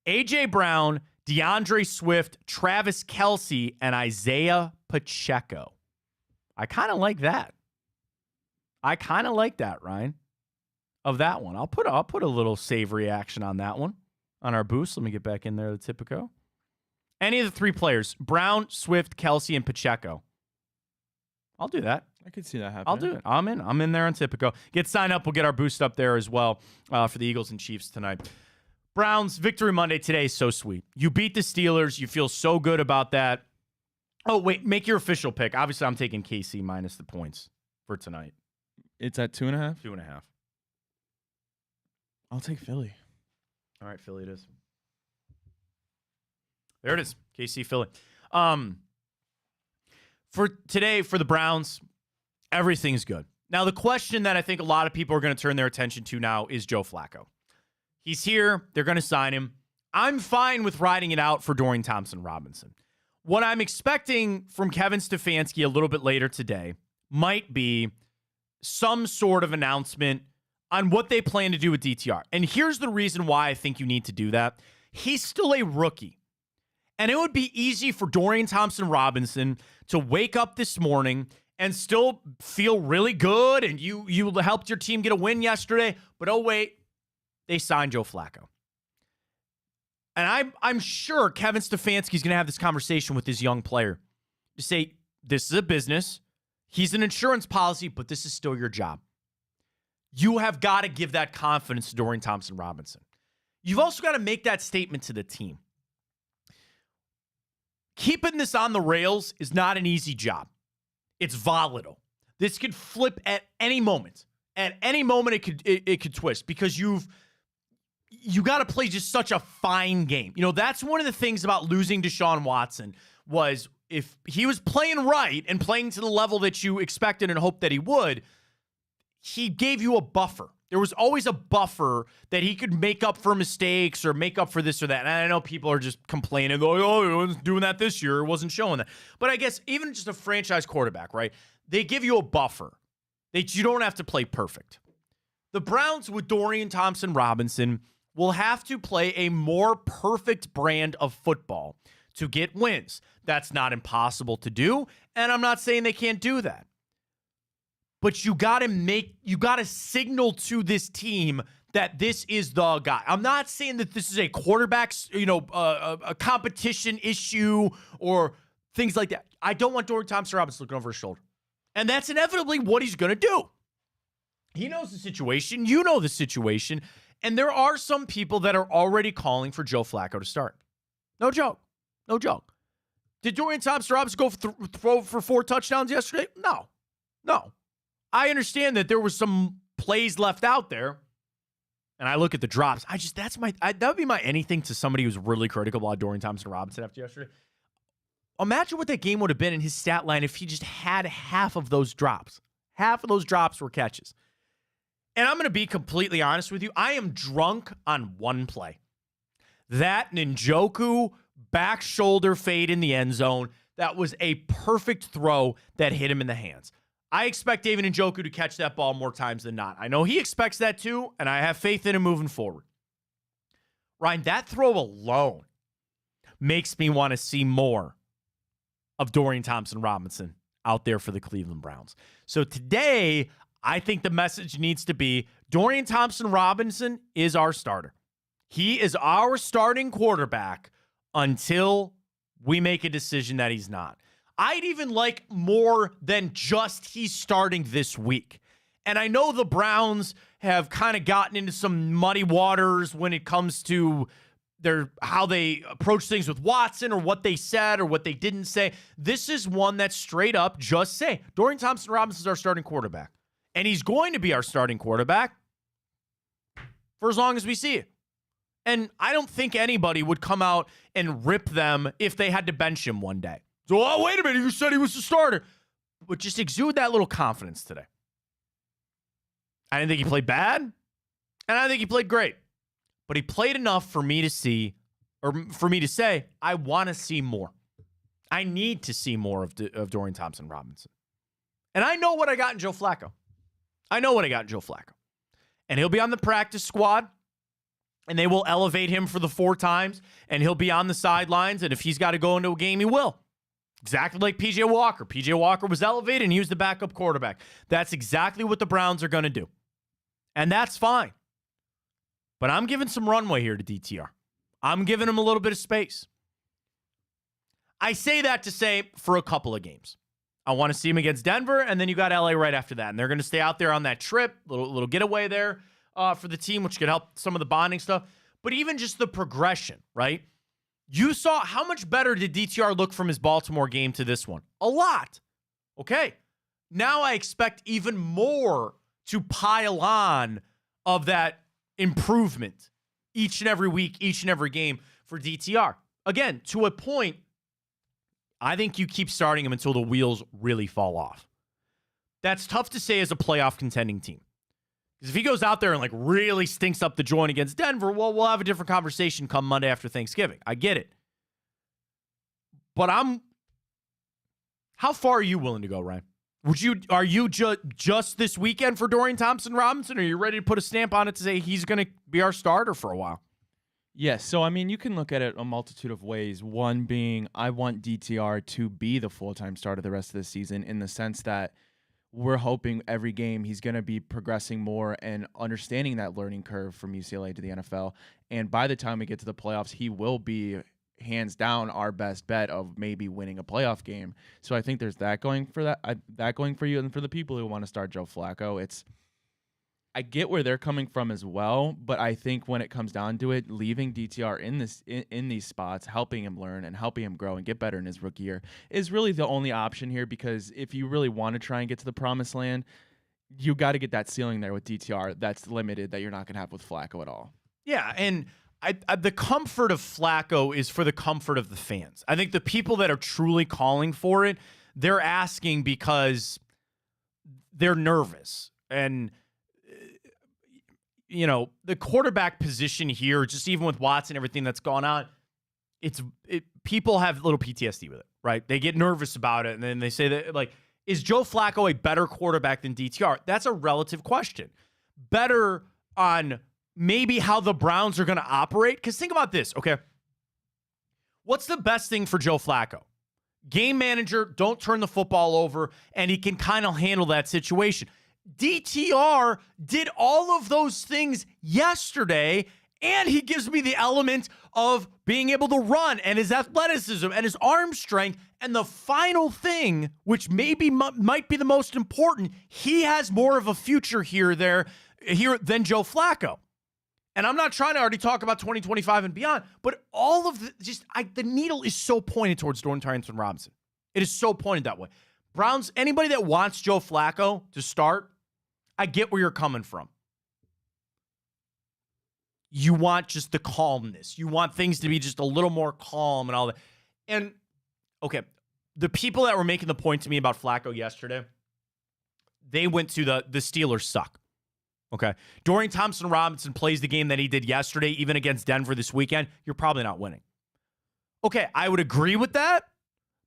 A.J. Brown, DeAndre Swift, Travis Kelce, and Isaiah Pacheco. I kind of like that. Ryan. Of that one. I'll put a little savory action on that one on our boost. Let me get back in there to Tipico. Any of the 3 players, Brown, Swift, Kelce, and Pacheco. I'll do that. I could see that happening. I'll do it. I'm in there on Tipico. Get signed up. We'll get our boost up there as well for the Eagles and Chiefs tonight. Browns, Victory Monday today is so sweet. You beat the Steelers. You feel so good about that. Oh, wait. Make your official pick. Obviously, I'm taking KC minus the points for tonight. It's at 2.5? 2.5. I'll take Philly. All right, Philly it is. There it is. KC, Philly. For today, for the Browns, everything's good. Now, the question that I think a lot of people are going to turn their attention to now is Joe Flacco. He's here. They're going to sign him. I'm fine with riding it out for Dorian Thompson-Robinson. What I'm expecting from Kevin Stefanski a little bit later today might be some sort of announcement on what they plan to do with DTR. And here's the reason why I think you need to do that. He's still a rookie. And it would be easy for Dorian Thompson-Robinson to wake up this morning and still feel really good, and you helped your team get a win yesterday, but oh wait, they signed Joe Flacco. And I'm sure Kevin Stefanski's going to have this conversation with his young player to say, this is a business. He's an insurance policy, but this is still your job. You have got to give that confidence to Dorian Thompson-Robinson. You've also got to make that statement to the team. Keeping this on the rails is not an easy job. It's volatile. This could flip at any moment. At any moment, it could twist because you got to play just such a fine game. You know, that's one of the things about losing Deshaun Watson was if he was playing right and playing to the level that you expected and hoped that he would, he gave you a buffer. There was always a buffer that he could make up for mistakes or make up for this or that. And I know people are just complaining, oh, he wasn't doing that this year. It wasn't showing that. But I guess even just a franchise quarterback, right? They give you a buffer that you don't have to play perfect. The Browns with Dorian Thompson-Robinson will have to play a more perfect brand of football to get wins. That's not impossible to do, and I'm not saying they can't do that. But you got to signal to this team that this is the guy. I'm not saying that this is a quarterback's, a competition issue or things like that. I don't want Dorian Thompson-Robinson looking over his shoulder. And that's inevitably what he's going to do. He knows the situation. You know the situation. And there are some people that are already calling for Joe Flacco to start. No joke. No joke. Did Dorian Thompson-Robinson go throw for 4 touchdowns yesterday? No. I understand that there was some plays left out there, and I look at the drops. That would be my anything to somebody who's really critical about Dorian Thompson-Robinson after yesterday. Imagine what that game would have been in his stat line if he just had half of those drops. Half of those drops were catches. And I'm going to be completely honest with you. I am drunk on one play. That Njoku back shoulder fade in the end zone. That was a perfect throw that hit him in the hands. I expect David Njoku to catch that ball more times than not. I know he expects that too, and I have faith in him moving forward. Ryan, that throw alone makes me want to see more of Dorian Thompson-Robinson out there for the Cleveland Browns. So today, I think the message needs to be Dorian Thompson-Robinson is our starter. He is our starting quarterback until we make a decision that he's not. I'd even like more than just he's starting this week. And I know the Browns have kind of gotten into some muddy waters when it comes to how they approach things with Watson or what they said or what they didn't say. This is one that straight up just say, Dorian Thompson-Robinson is our starting quarterback. And he's going to be our starting quarterback for as long as we see it. And I don't think anybody would come out and rip them if they had to bench him one day. So, oh, wait a minute, you said he was the starter. But just exude that little confidence today. I didn't think he played bad, and I didn't think he played great. But he played enough for me to see, or for me to say, I want to see more. I need to see more of Dorian Thompson-Robinson. And I know what I got in Joe Flacco. And he'll be on the practice squad, and they will elevate him for the 4 times, and he'll be on the sidelines, and if he's got to go into a game, he will. Exactly like P.J. Walker. P.J. Walker was elevated, and he was the backup quarterback. That's exactly what the Browns are going to do. And that's fine. But I'm giving some runway here to DTR. I'm giving him a little bit of space. I say that to say for a couple of games. I want to see him against Denver, and then you got LA right after that. And they're going to stay out there on that trip, little getaway there for the team, which could help some of the bonding stuff. But even just the progression, right? You saw how much better did DTR look from his Baltimore game to this one? A lot. Okay. Now I expect even more to pile on of that improvement each and every week, each and every game for DTR. Again, to a point, I think you keep starting him until the wheels really fall off. That's tough to say as a playoff contending team. Because if he goes out there and really stinks up the joint against Denver, well, we'll have a different conversation come Monday after Thanksgiving. I get it. But how far are you willing to go, Ryan? Are you just this weekend for Dorian Thompson-Robinson? Or are you ready to put a stamp on it to say he's going to be our starter for a while? Yes. So, I mean, you can look at it a multitude of ways. One being, I want DTR to be the full-time starter the rest of the season, in the sense that we're hoping every game he's going to be progressing more and understanding that learning curve from UCLA to the NFL. And by the time we get to the playoffs, he will be hands down our best bet of maybe winning a playoff game. So I think there's that going for that going for you. And for the people who want to start Joe Flacco, I get where they're coming from as well, but I think when it comes down to it, leaving DTR in these spots, helping him learn and helping him grow and get better in his rookie year is really the only option here, because if you really want to try and get to the promised land, you got to get that ceiling there with DTR that's limited, that you're not going to have with Flacco at all. Yeah, and the comfort of Flacco is for the comfort of the fans. I think the people that are truly calling for it, they're asking because they're nervous. And the quarterback position here, just even with Watson, everything that's gone on, people have little PTSD with it, right? They get nervous about it, and then they say that, like, is Joe Flacco a better quarterback than DTR? That's a relative question. Better on maybe how the Browns are going to operate? Because think about this, okay? What's the best thing for Joe Flacco? Game manager, don't turn the football over, and he can kind of handle that situation. DTR did all of those things yesterday, and he gives me the element of being able to run and his athleticism and his arm strength. And the final thing, which maybe might be the most important, he has more of a future here than Joe Flacco. And I'm not trying to already talk about 2025 and beyond, but all of the needle is so pointed towards Dorian Thompson-Robinson. It is so pointed that way. Browns, anybody that wants Joe Flacco to start, I get where you're coming from. You want just the calmness. You want things to be just a little more calm and all that. And, okay, the people that were making the point to me about Flacco yesterday, they went to the Steelers suck. Okay? Dorian Thompson-Robinson plays the game that he did yesterday, even against Denver this weekend, you're probably not winning. Okay, I would agree with that,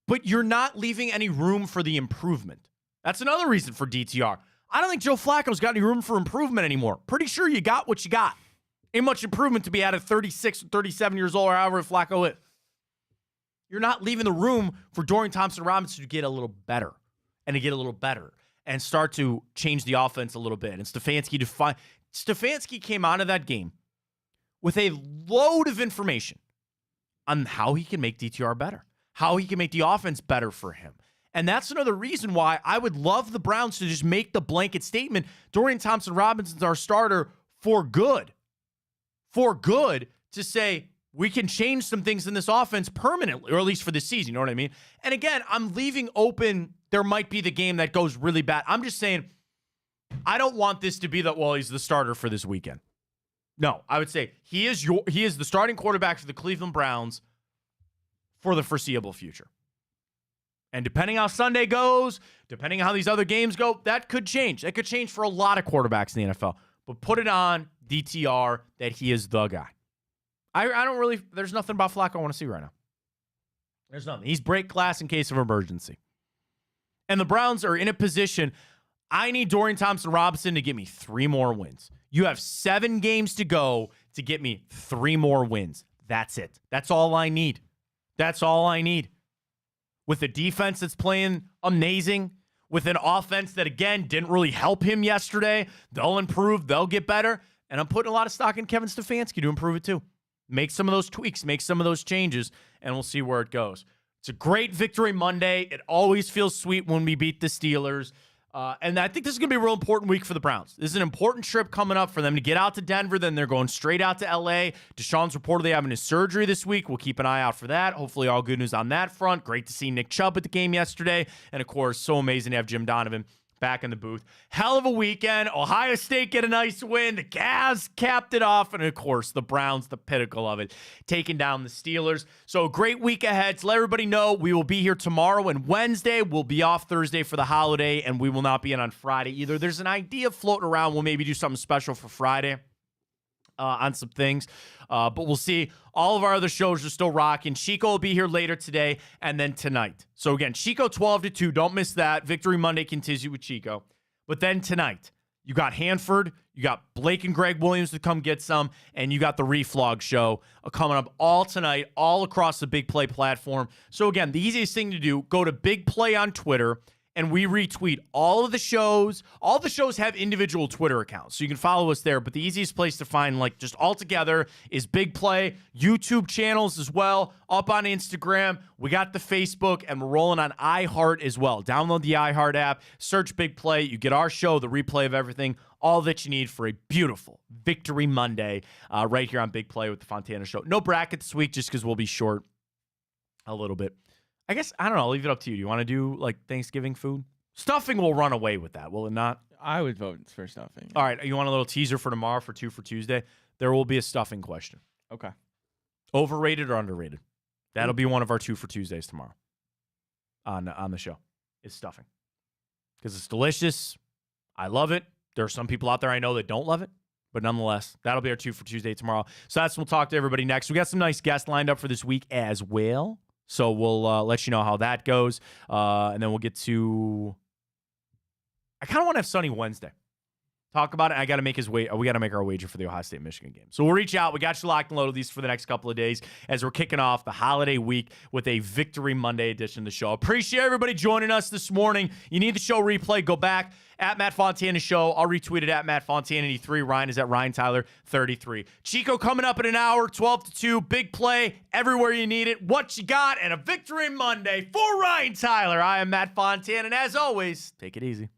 but you're not leaving any room for the improvement. That's another reason for DTR. I don't think Joe Flacco's got any room for improvement anymore. Pretty sure you got what you got. Ain't much improvement to be at 36 or 37 years old or however Flacco is. You're not leaving the room for Dorian Thompson-Robinson to get a little better and to get a little better and start to change the offense a little bit. And Stefanski came out of that game with a load of information on how he can make DTR better, how he can make the offense better for him. And that's another reason why I would love the Browns to just make the blanket statement, Dorian Thompson-Robinson's our starter for good. For good, to say we can change some things in this offense permanently, or at least for this season, you know what I mean? And again, I'm leaving open there might be the game that goes really bad. I'm just saying, I don't want this to be that, well, he's the starter for this weekend. No, I would say he is the starting quarterback for the Cleveland Browns for the foreseeable future. And depending how Sunday goes, depending how these other games go, that could change. That could change for a lot of quarterbacks in the NFL. But put it on DTR that he is the guy. I don't really, there's nothing about Flacco I want to see right now. There's nothing. He's break glass in case of emergency. And the Browns are in a position, I need Dorian Thompson-Robinson to get me 3 more wins. You have 7 games to go to get me 3 more wins. That's it. That's all I need. That's all I need. With a defense that's playing amazing, with an offense that, again, didn't really help him yesterday, they'll improve, they'll get better, and I'm putting a lot of stock in Kevin Stefanski to improve it too. Make some of those tweaks, make some of those changes, and we'll see where it goes. It's a great victory Monday. It always feels sweet when we beat the Steelers. And I think this is going to be a real important week for the Browns. This is an important trip coming up for them to get out to Denver. Then they're going straight out to L.A. Deshaun's reportedly having his surgery this week. We'll keep an eye out for that. Hopefully all good news on that front. Great to see Nick Chubb at the game yesterday. And, of course, so amazing to have Jim Donovan back in the booth. Hell of a weekend. Ohio State get a nice win. The Cavs capped it off. And, of course, the Browns, the pinnacle of it, taking down the Steelers. So a great week ahead. To let everybody know, we will be here tomorrow and Wednesday. We'll be off Thursday for the holiday, and we will not be in on Friday either. There's an idea floating around. We'll maybe do something special for Friday on some things. But we'll see. All of our other shows are still rocking. Chico will be here later today and then tonight. So again, Chico 12 to 2. Don't miss that. Victory Monday continues with Chico. But then tonight, you got Hanford, You got Blake and Greg Williams to come get some, and you got the Reflog show coming up all tonight, all across the Big Play platform. So again, the easiest thing to do, go to Big Play on Twitter, and we retweet all of the shows. All the shows have individual Twitter accounts, so you can follow us there. But the easiest place to find, like, just all together is Big Play. YouTube channels as well, up on Instagram. We got the Facebook, and we're rolling on iHeart as well. Download the iHeart app, search Big Play. You get our show, the replay of everything, all that you need for a beautiful Victory Monday right here on Big Play with the Fontana Show. No bracket this week just because we'll be short a little bit. I guess, I don't know, I'll leave it up to you. Do you want to do, like, Thanksgiving food? Stuffing will run away with that, will it not? I would vote for stuffing. All right, you want a little teaser for tomorrow for 2 for Tuesday? There will be a stuffing question. Okay. Overrated or underrated? That'll be one of our 2 for Tuesdays tomorrow on the show. It's stuffing. Because it's delicious. I love it. There are some people out there I know that don't love it. But nonetheless, that'll be our 2 for Tuesday tomorrow. So that's when we'll talk to everybody next. We got some nice guests lined up for this week as well. So we'll let you know how that goes. And then we'll get to... I kind of want to have Sunny Wednesday. Talk about it. We got to make our wager for the Ohio State-Michigan game. So we'll reach out. We got you locked and loaded these for the next couple of days as we're kicking off the holiday week with a Victory Monday edition of the show. Appreciate everybody joining us this morning. You need the show replay, go back at Matt Fontana Show. I'll retweet it at Matt Fontana83. Ryan is at Ryan Tyler 33. Chico coming up in an hour, 12 to 2. Big Play everywhere you need it. What you got? And a Victory Monday for Ryan Tyler. I am Matt Fontana. And as always, take it easy.